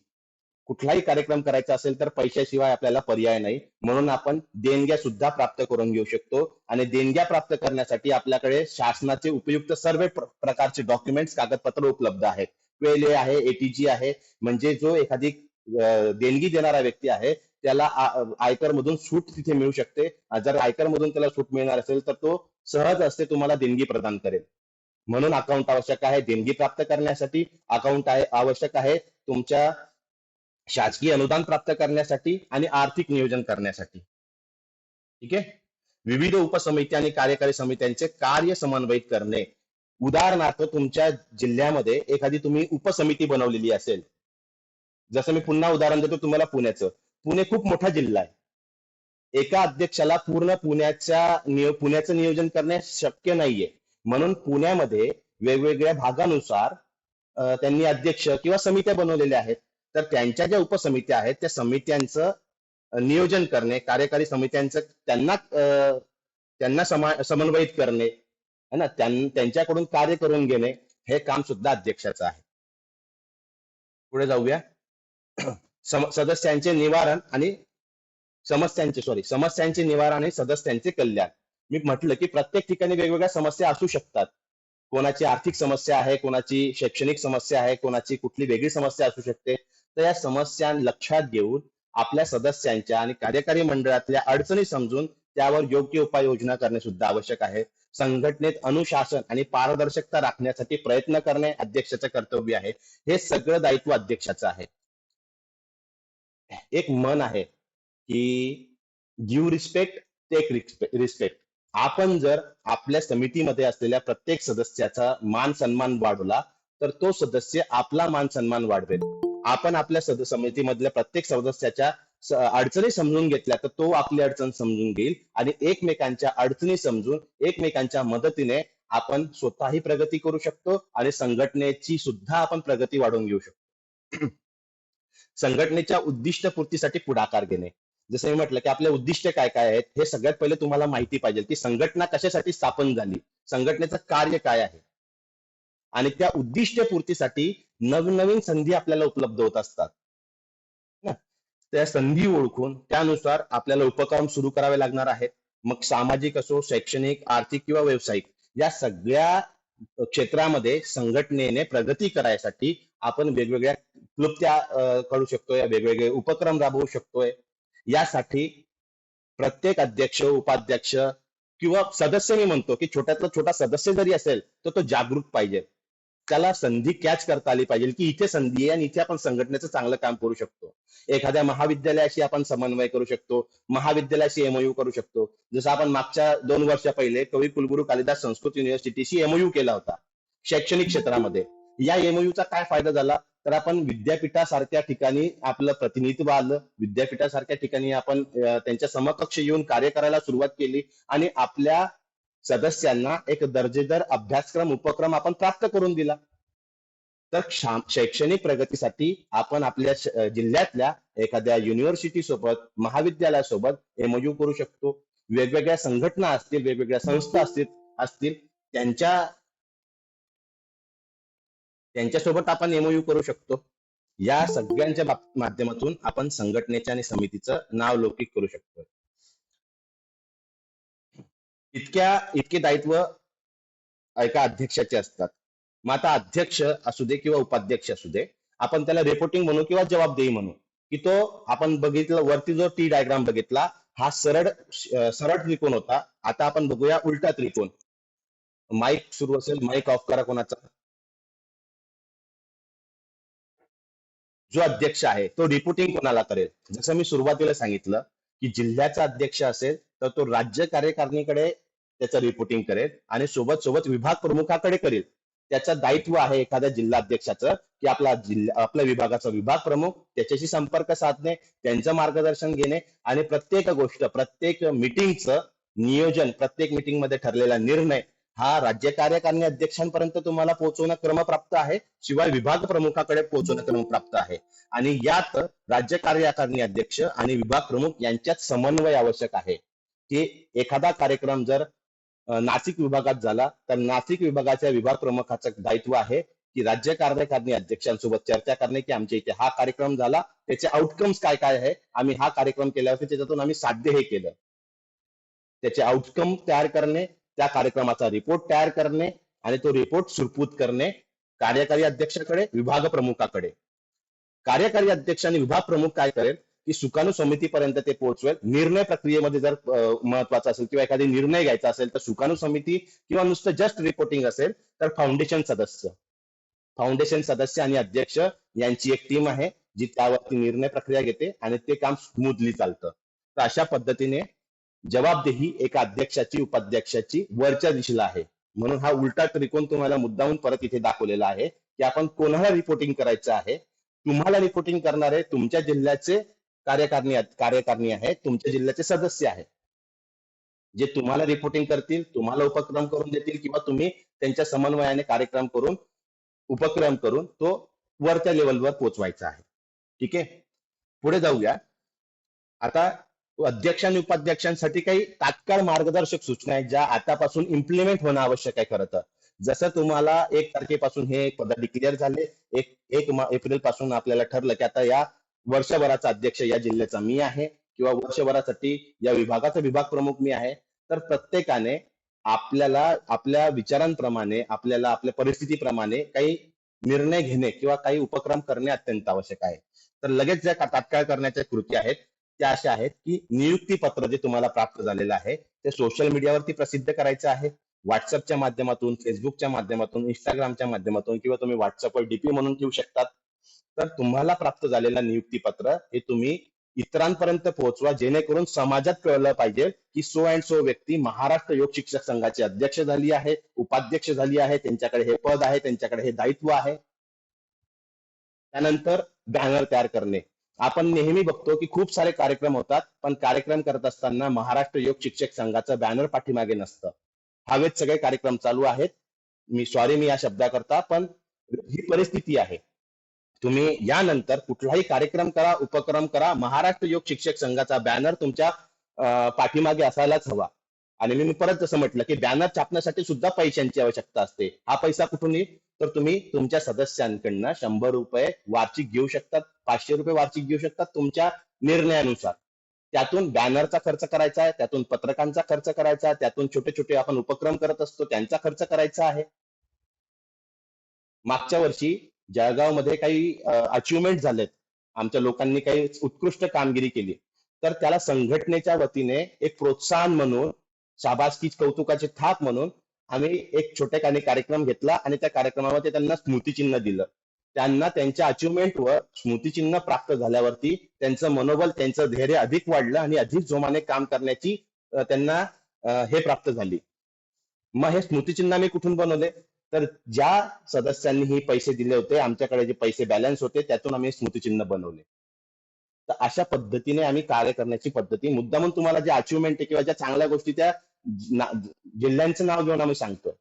कुठलाही कार्यक्रम करायचा असेल तर पैशाशिवाय आपल्याला पर्याय नाही. म्हणून आपण देणग्या सुद्धा प्राप्त करून घेऊ शकतो आणि देणग्या प्राप्त करण्यासाठी आपल्याकडे शासनाचे उपयुक्त सर्व प्रकारचे डॉक्युमेंट्स, कागदपत्र उपलब्ध आहेत. PLA आहे, ATG आहे, म्हणजे जो एखादी देणगी देणारा व्यक्ती आहे त्याला आयकर मधून सूट तिथे मिळू शकते. जर आयकर मधून त्याला सूट मिळणार असेल तर तो सहज असते तुम्हाला देणगी प्रदान करेल. म्हणून अकाउंट आवश्यक आहे देणगी प्राप्त करण्यासाठी, अकाउंट आवश्यक आहे तुमच्या शासकीय अनुदान प्राप्त करण्यासाठी आणि आर्थिक नियोजन करण्यासाठी. ठीक आहे. विविध उपसमिती आणि कार्यकारी समित्यांचे कार्य समन्वयित करणे. उदाहरणार्थ तुमच्या जिल्ह्यामध्ये एखादी तुम्ही उपसमिती बनवलेली असेल, जसं मी पुन्हा उदाहरण देतो तुम्हाला पुण्याचं. पुणे खूप मोठा जिल्हा आहे. एका अध्यक्षाला पूर्ण पुण्याचं नियोजन करणे शक्य नाहीये. म्हणून पुण्यामध्ये वेगवेगळ्या भागानुसार त्यांनी अध्यक्ष किंवा समित्या बनवलेल्या आहेत. तर त्यांच्या ज्या उपसमित्या आहेत त्या समित्यांचं नियोजन करणे, कार्यकारी समित्यांचं त्यांना समन्वयित करणे है ना, त्यांच्याकडून कार्य करून घेणे, हे काम सुद्धा अध्यक्षाचं आहे. पुढे जाऊया. सदस्यांचे निवारण आणि समस्यांचे निवारण आणि सदस्यांचे कल्याण. मी म्हटलं की प्रत्येक ठिकाणी वेगवेगळ्या समस्या असू शकतात. कोणाची आर्थिक समस्या आहे, कोणाची शैक्षणिक समस्या आहे, कोणाची कुठली वेगळी समस्या असू शकते. तर या समस्या लक्षात घेऊन आपल्या सदस्यांच्या आणि कार्यकारी मंडळातल्या अडचणी समजून त्यावर योग्य उपाययोजना करणे सुद्धा आवश्यक आहे. संघटनेत अनुशासन आणि पारदर्शकता राखण्यासाठी प्रयत्न करणे अध्यक्षाचे कर्तव्य आहे. हे सगळं दायित्व अध्यक्षाचं आहे. एक म्हण आहे की गिव्ह रिस्पेक्ट, टेक रिस्पेक्ट. आपण जर आपल्या समितीमध्ये असलेल्या प्रत्येक सदस्याचा मान सन्मान वाढवला तर तो सदस्य आपला मान सन्मान वाढवेल. आपण आपल्या समितीमधल्या प्रत्येक सदस्याच्या अडचणी समजून घेतल्या तर तो आपली अडचण समजून घेईल आणि एकमेकांच्या अडचणी समजून एकमेकांच्या मदतीने आपण स्वतःही प्रगती करू शकतो आणि संघटनेची सुद्धा आपण प्रगती वाढवून घेऊ शकतो. संघटनेच्या उद्दिष्ट पूर्तीसाठी पुढाकार घेणे. जसं मी म्हटलं की आपले उद्दिष्ट काय काय आहेत हे सगळ्यात पहिले तुम्हाला माहिती पाहिजे की संघटना कशासाठी स्थापन झाली, संघटनेचं कार्य काय आहे आणि त्या उद्दिष्ट पूर्तीसाठी नवनवीन संधी आपल्याला उपलब्ध होत असतात. त्या संधी ओळखून त्यानुसार आपल्याला उपक्रम सुरू करावे लागणार आहेत. मग सामाजिक असो, शैक्षणिक, आर्थिक किंवा व्यावसायिक, या सगळ्या क्षेत्रामध्ये संघटनेने प्रगती करायसाठी आपण वेगवेगळ्या क्लुप्त्या करू शकतोय, वेगवेगळे उपक्रम राबवू शकतोय. यासाठी प्रत्येक अध्यक्ष, उपाध्यक्ष किंवा सदस्य मी म्हणतो की छोट्यातला छोटा सदस्य जरी असेल तर तो जागरूक पाहिजे. त्याला संधी कॅच करता आली पाहिजे की इथे संधी आहे आणि इथे आपण संघटनेचं चांगलं काम करू शकतो. एखाद्या महाविद्यालयाशी आपण समन्वय करू शकतो, महाविद्यालयाशी एमओयू करू शकतो. जसं आपण मागच्या 2 वर्ष पहिले कवी कुलगुरू कालिदास संस्कृत युनिव्हर्सिटीशी एमओयू केला होता शैक्षणिक क्षेत्रामध्ये. या एमओयूचा काय फायदा झाला, तर आपण विद्यापीठासारख्या ठिकाणी आपलं प्रतिनिधित्व आलं, विद्यापीठासारख्या ठिकाणी आपण त्यांच्या समकक्ष येऊन कार्य करायला सुरुवात केली आणि आपल्या सदस्यांना एक दर्जेदार अभ्यासक्रम उपक्रम आपण प्राप्त करून दिला. तर शैक्षणिक प्रगतीसाठी आपण आपल्या जिल्ह्यातल्या एखाद्या युनिव्हर्सिटी सोबत, महाविद्यालयासोबत एमओयू करू शकतो. वेगवेगळ्या संघटना असतील, वेगवेगळ्या संस्था असतील त्यांच्या त्यांच्यासोबत आपण एमओयू करू शकतो. या सगळ्यांच्या माध्यमातून आपण संघटनेच्या आणि समितीचं नाव लौकिक करू शकतो. इतके दायित्व एका अध्यक्षाचे असतात. मग आता अध्यक्ष असू दे किंवा उपाध्यक्ष असू दे, आपण त्याला रिपोर्टिंग म्हणू किंवा जबाबदेही म्हणू, की तो आपण बघितलं वरती जो टी डायग्राम बघितला हा सरळ त्रिकोण होता. आता आपण बघूया उलटा त्रिकोण. माईक सुरू असेल, माईक ऑफ करा कोणाचा. जो अध्यक्ष आहे तो रिपोर्टिंग कोणाला करेल, जसं मी सुरुवातीला सांगितलं की जिल्ह्याचा अध्यक्ष असेल तर तो राज्य कार्यकारिणीकडे त्याचं रिपोर्टिंग करेल आणि सोबत सोबत विभाग प्रमुखाकडे करेल. त्याचं दायित्व आहे एखाद्या जिल्हाध्यक्षाचं की आपल्या विभागाचा विभाग प्रमुख त्याच्याशी संपर्क साधणे, त्यांचं मार्गदर्शन घेणे आणि प्रत्येक गोष्ट, प्रत्येक मिटिंगचं नियोजन, प्रत्येक मिटिंग मध्ये ठरलेला निर्णय हा राज्य कार्यकारिणी अध्यक्षांपर्यंत तुम्हाला पोहोचवणं क्रमप्राप्त आहे, शिवाय विभाग प्रमुखाकडे पोहोचवणं क्रमप्राप्त आहे. आणि यात राज्य कार्यकारिणी अध्यक्ष आणि विभाग प्रमुख यांच्यात समन्वय आवश्यक आहे. की एखादा कार्यक्रम जर नाशिक विभागात झाला तर नाशिक विभागाच्या विभाग प्रमुखाचं दायित्व आहे की राज्य कार्यकारिणी अध्यक्षांसोबत चर्चा करणे की आमच्या इथे हा कार्यक्रम झाला, त्याचे आउटकम्स काय काय आहे, आम्ही हा कार्यक्रम केल्यावरती त्याच्यातून आम्ही साध्य हे केलं, त्याचे आउटकम तयार करणे, त्या कार्यक्रमाचा रिपोर्ट तयार करणे आणि तो रिपोर्ट सुरपूत करणे कार्यकारी अध्यक्षाकडे, विभाग प्रमुखाकडे. कार्यकारी अध्यक्ष आणि विभाग प्रमुख काय करेल की सुकाणू समितीपर्यंत ते पोहोचवेल. निर्णय प्रक्रियेमध्ये जर महत्वाचा असेल किंवा एखादी निर्णय घ्यायचा असेल तर सुकाणू समिती किंवा नुसतं जस्ट रिपोर्टिंग असेल तर फाउंडेशन सदस्य आणि अध्यक्ष यांची एक टीम आहे जी त्यावरती निर्णय प्रक्रिया घेते आणि ते काम स्मूथली चालतं. तर अशा पद्धतीने जबाबदेही एका अध्यक्षाची, उपाध्यक्षाची वरच्या दिशेला आहे. म्हणून हा उलटा त्रिकोण तुम्हाला मुद्दामून परत इथे दाखवलेला आहे की आपण कोणाला रिपोर्टिंग करायचं आहे. तुम्हाला रिपोर्टिंग करणारे तुमच्या जिल्ह्याचे कार्यकारिणी आहे, तुमच्या जिल्ह्याचे सदस्य आहे, जे तुम्हाला रिपोर्टिंग करतील, तुम्हाला उपक्रम करून देतील किंवा तुम्ही त्यांच्या समन्वयाने कार्यक्रम करून, उपक्रम करून तो वरच्या लेवलवर पोहोचवायचा आहे. ठीक आहे, पुढे जाऊया. आता अध्यक्ष आणि उपाध्यक्षांसाठी काही तात्काळ मार्गदर्शक सूचना आहेत ज्या आतापासून इम्प्लिमेंट होणं आवश्यक आहे. खरं तर जसं तुम्हाला 1 तारखेपासून हे पद डिक्लेअर झाले, 1 एप्रिल पासून आपल्याला ठरलं की आता या वर्षभराचा अध्यक्ष या जिल्ह्याचा मी आहे किंवा वर्षभरासाठी या विभागाचा विभाग प्रमुख मी आहे. तर प्रत्येकाने आपल्याला आपल्या विचारांप्रमाणे, आपल्याला आपल्या परिस्थितीप्रमाणे काही निर्णय घेणे किंवा काही उपक्रम करणे अत्यंत आवश्यक आहे. तर लगेच ज्या तात्काळ करण्याच्या कृती आहेत त्या अशा आहेत की नियुक्ती पत्र जे तुम्हाला प्राप्त झालेलं आहे ते सोशल मीडियावरती प्रसिद्ध करायचं आहे. व्हॉट्सअपच्या माध्यमातून, फेसबुकच्या माध्यमातून, इंस्टाग्रामच्या माध्यमातून किंवा तुम्ही व्हॉट्सअपवर डीपी म्हणून ठेवू शकतात. तर तुम्हाला प्राप्त झालेलं नियुक्ती पत्र हे तुम्ही इतरांपर्यंत पोहोचवा, जेणेकरून समाजात कळलं पाहिजे की सो अँड सो व्यक्ती महाराष्ट्र योग शिक्षक संघाची अध्यक्ष झाली आहे, उपाध्यक्ष झाली आहे, त्यांच्याकडे हे पद आहे, त्यांच्याकडे हे दायित्व आहे. त्यानंतर बॅनर तयार करणे. आपण नेहमी बघतो की खूप सारे कार्यक्रम होतात, पण कार्यक्रम करत असताना महाराष्ट्र योग शिक्षक संघाचं बॅनर पाठीमागे नसतं. हवेत सगळे कार्यक्रम चालू आहेत. मी या शब्दाकरता, पण ही परिस्थिती आहे. तुम्ही यानंतर कुठलाही कार्यक्रम करा, उपक्रम करा, महाराष्ट्र योग शिक्षक संघाचा बॅनर तुमच्या पाठीमागे असायलाच हवा. आणि मी परत जसं म्हटलं की बॅनर छापण्यासाठी सुद्धा पैशांची आवश्यकता असते. हा पैसा कुठून येईल, तर तुम्ही तुमच्या सदस्यांकडनं 100 रुपये वार्षिक घेऊ शकतात, 500 रुपये वार्षिक घेऊ शकतात तुमच्या निर्णयानुसार. त्यातून बॅनरचा खर्च करायचा आहे, त्यातून पत्रकांचा खर्च करायचा आहे, त्यातून छोटे छोटे आपण उपक्रम करत असतो त्यांचा खर्च करायचा आहे. मागच्या वर्षी जळगाव मध्ये काही अचिव्हमेंट झालेत, आमच्या लोकांनी काही उत्कृष्ट कामगिरी केली, तर त्याला संघटनेच्या वतीने एक प्रोत्साहन म्हणून शाबासकी कौतुकाची थाप म्हणून आम्ही एक छोटेखानी कार्यक्रम घेतला आणि त्या कार्यक्रमामध्ये त्यांना स्मृतिचिन्ह दिलं. त्यांना त्यांच्या अचिव्हमेंटवर स्मृतिचिन्ह प्राप्त झाल्यावरती त्यांचं मनोबल, त्यांचं धैर्य अधिक वाढलं आणि अधिक जोमाने काम करण्याची त्यांना हे प्राप्त झाली. मग हे स्मृतिचिन्ह आम्ही कुठून बनवले? तर ज्या सदस्यांनी हे पैसे दिले होते, आमच्याकडे जे पैसे बॅलन्स होते, त्यातून आम्ही स्मृतिचिन्ह बनवले. तर अशा पद्धतीने आम्ही कार्य करण्याची पद्धती, मुद्दामून तुम्हाला जे अचिव्हमेंट आहे किंवा ज्या चांगल्या गोष्टी त्या जिल्ह्यांचं नाव घेऊन आम्ही सांगतोय.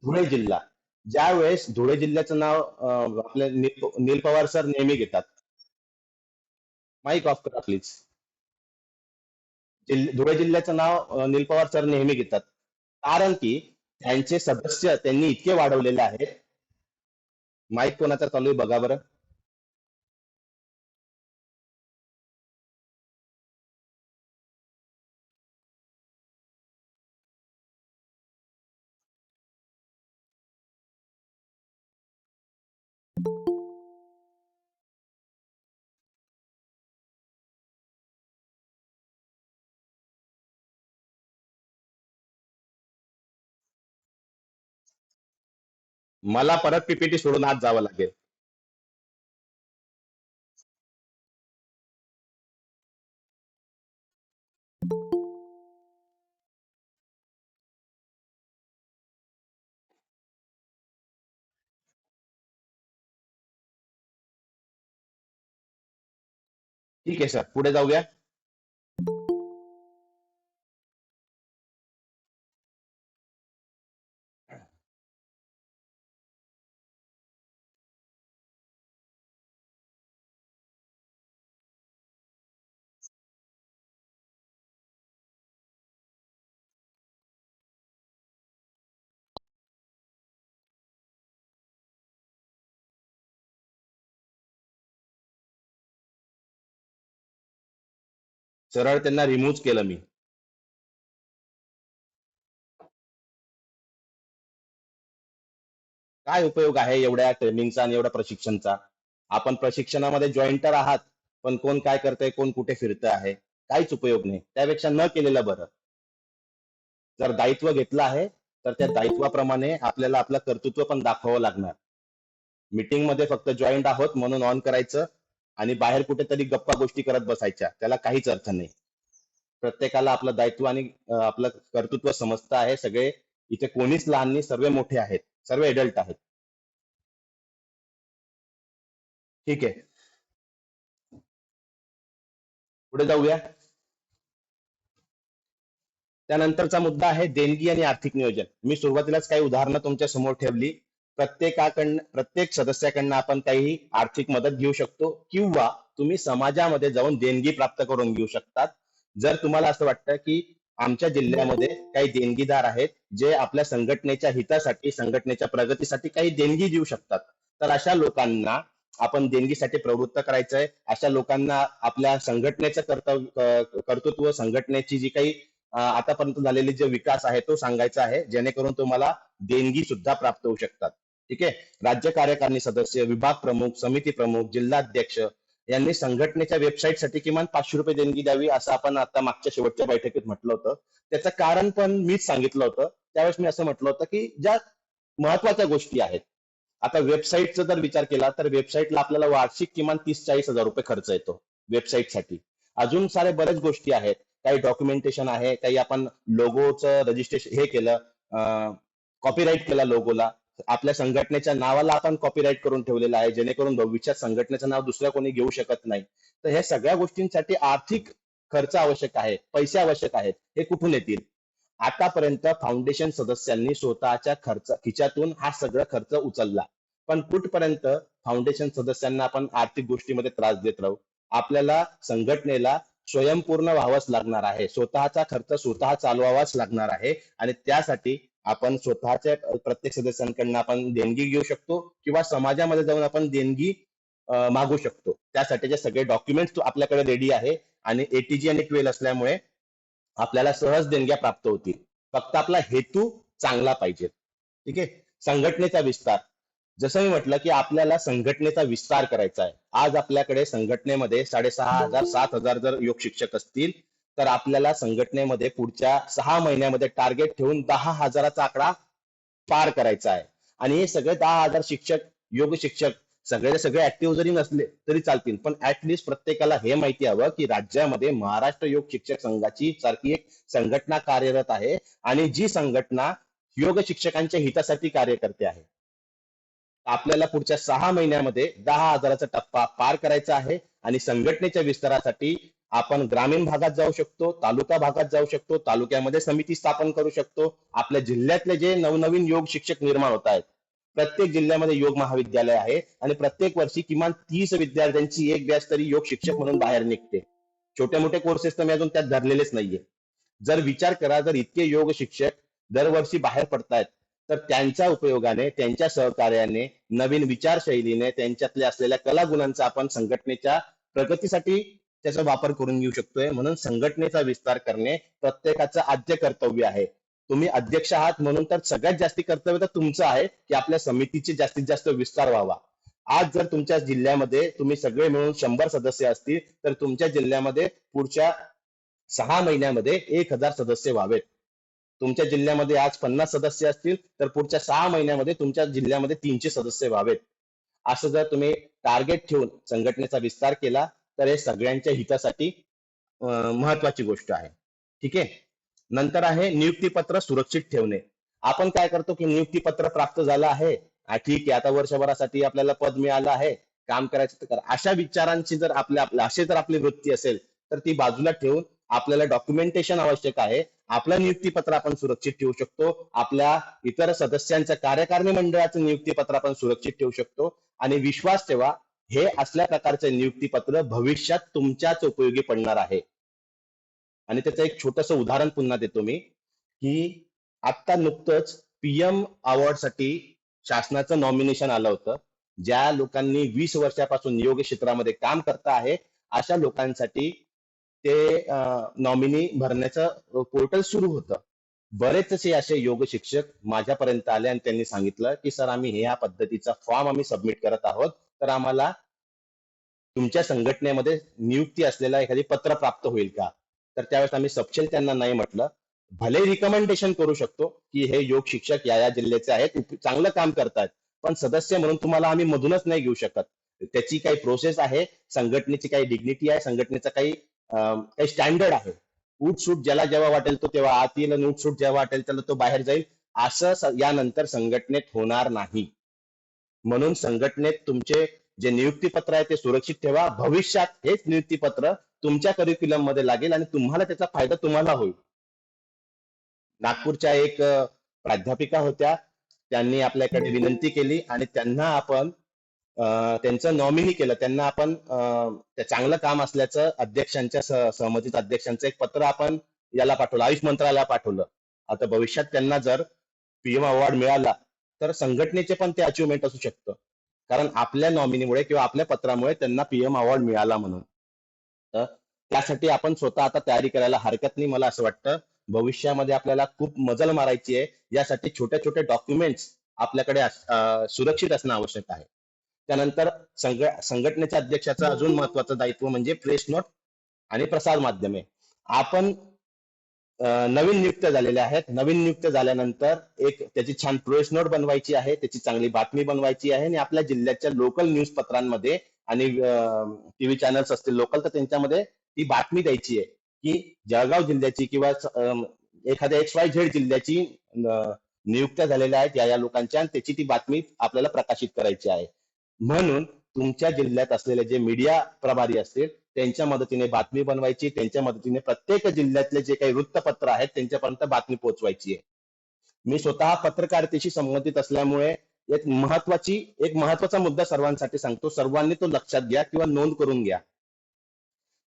धुळे जिल्हा, ज्या वेळेस धुळे जिल्ह्याचं नाव आपले नील पवार सर नेहमी घेतात. माईक ऑफ करा प्लीज. धुळे जिल्ह्याचं नाव नील पवार सर नेहमी घेतात, कारण की त्यांचे सदस्य त्यांनी इतके वाढवलेले आहेत. माईक कोणाचा चालू आहे बघा बरं. मला परत पीपीटी सोडून आज जावं लागेल. ठीक आहे सर, पुढे जाऊया. सरळ त्यांना रिमूव्ह केलं मी. काय उपयोग आहे एवढ्या ट्रेनिंगचा आणि एवढ्या प्रशिक्षणचा? आपण प्रशिक्षणामध्ये जॉईंटर आहात, पण कोण काय करतंय, कोण कुठे फिरतं आहे, काहीच उपयोग नाही. त्यापेक्षा न केलेलं बरं. जर दायित्व घेतलं आहे तर त्या दायित्वाप्रमाणे आपल्याला आपलं कर्तृत्व पण दाखवावं लागणार. मीटिंग मध्ये फक्त जॉईंट आहोत म्हणून ऑन करायचं आणि बाहेर कुठेतरी गप्पा गोष्टी करत बसायच्या, त्याला काहीच अर्थ नाही. प्रत्येकाला आपलं दायित्व आणि आपलं कर्तृत्व समजतं आहे. सगळे इथे कोणीच लहान नाही, सर्व मोठे आहेत, सर्व एडल्ट आहेत. ठीक आहे, पुढे जाऊया. त्यानंतरचा मुद्दा आहे देणगी आणि आर्थिक नियोजन. मी सुरुवातीलाच काही उदाहरणं तुमच्या समोर ठेवली. प्रत्येक सदस्याकडनं आपण काही आर्थिक मदत घेऊ शकतो किंवा तुम्ही समाजामध्ये जाऊन देणगी प्राप्त करून घेऊ शकतात. जर तुम्हाला असं वाटतं की आमच्या जिल्ह्यामध्ये काही देणगीदार आहेत जे आपल्या संघटनेच्या हितासाठी, संघटनेच्या प्रगतीसाठी काही देणगी देऊ शकतात, तर अशा लोकांना आपण देणगीसाठी प्रवृत्त करायचंय. अशा लोकांना आपल्या संघटनेचं कर्तृत्व, संघटनेची जी काही आतापर्यंत झालेली जे विकास आहे तो सांगायचा आहे, जेणेकरून तुम्हाला देणगी सुद्धा प्राप्त होऊ शकतात. ठीक आहे. राज्य कार्यकारिणी सदस्य, विभाग प्रमुख, समिती प्रमुख, जिल्हाध्यक्ष यांनी संघटनेच्या वेबसाईटसाठी किमान 500 रुपये देणगी द्यावी, असं आपण आता मागच्या शेवटच्या बैठकीत म्हटलं होतं. त्याचं कारण पण मीच सांगितलं होतं. त्यावेळेस मी असं म्हटलं होतं की ज्या महत्वाच्या गोष्टी आहेत, आता वेबसाईटचा जर विचार केला तर वेबसाईटला आपल्याला वार्षिक किमान 30-40 हजार रुपये खर्च येतो वेबसाईटसाठी. अजून सारे बरेच गोष्टी आहेत, काही डॉक्युमेंटेशन आहे, काही आपण लोगोचं रजिस्ट्रेशन हे केलं, कॉपीराईट केला लोगोला, आपल्या संघटनेच्या नावाला आपण कॉपीराईट करून ठेवलेलं आहे, जेणेकरून भविष्यात संघटनेचं नाव दुसऱ्या कोणी घेऊ शकत नाही. तर ह्या सगळ्या गोष्टींसाठी आर्थिक खर्च आवश्यक आहे, पैसे आवश्यक आहेत. हे कुठून येतील? आतापर्यंत फाउंडेशन सदस्यांनी स्वतःच्या खिच्यातून हा सगळा खर्च उचलला, पण कुठपर्यंत फाउंडेशन सदस्यांना आपण आर्थिक गोष्टीमध्ये त्रास देत राहू? आपल्याला संघटनेला स्वयंपूर्ण व्हावंच लागणार आहे, स्वतःचा खर्च स्वतः चालवावाच लागणार आहे. आणि त्यासाठी आपण स्वतःच्या प्रत्येक सदस्यांकडून आपण देणगी घेऊ शकतो किंवा समाजामध्ये जाऊन आपण देणगी मागू शकतो. त्यासाठीचे सगळे डॉक्युमेंट्स आपल्याकडे रेडी आहे आणि एटीजी आणि क्वेल असल्यामुळे आपल्याला सहज देणग्या प्राप्त होतील. फक्त आपला हेतू चांगला पाहिजे. ठीक आहे. संघटनेचा विस्तार, जसं मी म्हटलं की आपल्याला संघटनेचा विस्तार करायचा आहे. आज आपल्याकडे संघटनेमध्ये 6,500 7,000 जर योग शिक्षक असतील तर आपल्याला संघटनेमध्ये पुढच्या 6 महिन्यामध्ये टार्गेट ठेवून 10,000चा आकडा पार करायचा आहे. आणि हे सगळे 10,000 शिक्षक, योग शिक्षक सगळे ऍक्टिव्ह जरी नसले तरी चालतील, पण ऍटलिस्ट प्रत्येकाला हे माहिती हवं की राज्यामध्ये महाराष्ट्र योग शिक्षक संघाची सारखी एक संघटना कार्यरत आहे आणि जी संघटना योग शिक्षकांच्या हितासाठी कार्य करते आहे. आपल्याला पुढच्या 6 महिन्यामध्ये 10,000चा टप्पा पार करायचा आहे आणि संघटनेच्या विस्तारासाठी आपण ग्रामीण भागात जाऊ शकतो, तालुका भागात जाऊ शकतो, तालुक्यामध्ये समिती स्थापन करू शकतो. आपल्या जिल्ह्यातले जे नवनवीन योग शिक्षक निर्माण होत आहेत, प्रत्येक जिल्ह्यामध्ये योग महाविद्यालय आहे आणि प्रत्येक वर्षी किमान 30 विद्यार्थ्यांची एक बॅच तरी योग शिक्षक म्हणून बाहेर निघते. छोटे मोठे कोर्सेस तर मी अजून त्यात धरलेलेच नाहीये. जर विचार करा, जर इतके योग शिक्षक दरवर्षी बाहेर पडतायत, तर त्यांच्या उपयोगाने, त्यांच्या सहकार्याने, नवीन विचारशैलीने, त्यांच्यातल्या असलेल्या कलागुणांचा आपण संघटनेच्या प्रगतीसाठी त्याचा वापर करून घेऊ शकतोय. म्हणून संघटनेचा विस्तार करणे प्रत्येकाचं आद्य कर्तव्य आहे. तुम्ही अध्यक्ष आहात म्हणून तर सगळ्यात जास्ती कर्तव्य तर तुमचं आहे की आपल्या समितीचे जास्तीत जास्त विस्तार व्हावा. आज जर तुमच्या जिल्ह्यामध्ये तुम्ही सगळे मिळून 100 सदस्य असतील, तर तुमच्या जिल्ह्यामध्ये पुढच्या 6 महिन्यामध्ये 1,000 सदस्य व्हावेत. तुमच्या जिल्ह्यामध्ये आज 50 सदस्य असतील, तर पुढच्या 6 महिन्यामध्ये तुमच्या जिल्ह्यामध्ये 300 सदस्य व्हावेत. असं जर तुम्ही टार्गेट ठेवून संघटनेचा विस्तार केला, तर हे सगळ्यांच्या हितासाठी महत्वाची गोष्ट आहे. ठीक आहे. नंतर आहे नियुक्तीपत्र सुरक्षित ठेवणे. आपण काय करतो की नियुक्तीपत्र प्राप्त झालं आहे, ठीक आहे, आता वर्षभरासाठी आपल्याला पद मिळालं आहे, काम करायचं तर करा. अशा विचारांची जर अशी जर आपली वृत्ती असेल, तर ती बाजूला ठेवून आपल्याला डॉक्युमेंटेशन आवश्यक आहे. आपलं नियुक्तीपत्र आपण सुरक्षित ठेवू शकतो, आपल्या इतर सदस्यांचं कार्यकारिणी मंडळाचं नियुक्तीपत्र आपण सुरक्षित ठेवू शकतो. आणि विश्वास ठेवा, हे असल्या प्रकारचे नियुक्तीपत्र भविष्यात तुमच्याच उपयोगी पडणार आहे. आणि त्याचं एक छोटस उदाहरण पुन्हा देतो मी, की आता नुकतंच पीएम अवॉर्ड साठी शासनाचं नॉमिनेशन आलं होतं. ज्या लोकांनी 20 वर्षापासून योग क्षेत्रामध्ये काम करत आहे, अशा लोकांसाठी ते नॉमिनी भरण्याचं पोर्टल सुरू होतं. बरेचसे असे योग शिक्षक माझ्यापर्यंत आले आणि त्यांनी सांगितलं की सर, आम्ही ह्या पद्धतीचा फॉर्म आम्ही सबमिट करत आहोत, तर आम्हाला तुमच्या संघटनेमध्ये नियुक्ती असलेला एखादी पत्र प्राप्त होईल का? तर त्यावेळेस आम्ही सपशेल त्यांना नाही म्हटलं. भले रिकमेंडेशन करू शकतो की हे योग शिक्षक या जिल्ह्याचे आहेत, चांगलं काम करतायत, पण सदस्य म्हणून तुम्हाला आम्ही मधूनच नाही घेऊ शकत. त्याची काही प्रोसेस आहे, संघटनेची काही डिग्निटी आहे, संघटनेचा काही स्टँडर्ड आहे. उठसूट ज्याला जेव्हा वाटेल तो तेव्हा आत येईल आणि उठसूट जेव्हा वाटेल त्याला तो बाहेर जाईल, असं यानंतर संघटनेत होणार नाही. म्हणून संघटनेत तुमचे जे नियुक्तीपत्र आहे ते सुरक्षित ठेवा. भविष्यात हेच नियुक्तीपत्र तुमच्या करिक्युलम मध्ये लागेल आणि तुम्हाला त्याचा फायदा तुम्हाला होईल. नागपूरच्या एक प्राध्यापिका होत्या, त्यांनी आपल्याकडे विनंती केली आणि त्यांना आपण त्यांचं नॉमिनी केलं. त्यांना आपण चांगलं काम असल्याचं अध्यक्षांच्या सहमतीत अध्यक्षांचं एक पत्र आपण याला पाठवलं, आयुष मंत्रालयाला पाठवलं. आता भविष्यात त्यांना जर पीएम अवॉर्ड मिळाला, तर संघटनेचे पण ते अचिव्हमेंट असू शकतं, कारण आपल्या नॉमिनीमुळे किंवा आपल्या पत्रामुळे त्यांना पीएम अवॉर्ड मिळाला म्हणून. तर त्यासाठी आपण स्वतः आता तयारी करायला हरकत नाही. मला असं वाटतं भविष्यामध्ये आपल्याला खूप मजल मारायची आहे, यासाठी छोटे छोटे डॉक्युमेंट्स आपल्याकडे सुरक्षित असणं आवश्यक आहे. त्यानंतर संघटनेच्या अध्यक्षाचं अजून महत्वाचं दायित्व म्हणजे प्रेस नोट आणि प्रसार माध्यमे. आपण नवीन नियुक्त झालेले आहेत. नवीन नियुक्त झाल्यानंतर एक त्याची छान प्रेस नोट बनवायची आहे, त्याची चांगली बातमी बनवायची आहे आणि आपल्या जिल्ह्याच्या लोकल न्यूज पत्रांमध्ये आणि टीव्ही चॅनल्स असतील लोकल, तर त्यांच्यामध्ये ती बातमी द्यायची आहे की जळगाव जिल्ह्याची किंवा एखाद्या XYZ जिल्ह्याची नियुक्त झालेल्या आहेत या लोकांच्या, आणि त्याची ती बातमी आपल्याला प्रकाशित करायची आहे. म्हणून तुमच्या जिल्ह्यात असलेले जे मीडिया प्रभारी असतील त्यांच्या मदतीने बातमी बनवायची, त्यांच्या मदतीने प्रत्येक जिल्ह्यातले जे काही वृत्तपत्र आहेत त्यांच्यापर्यंत बातमी पोहोचवायची आहे. मी स्वतः पत्रकारितेशी संबंधित असल्यामुळे एक महत्वाचा मुद्दा सर्वांसाठी सांगतो, सर्वांनी तो लक्षात घ्या किंवा नोंद करून घ्या.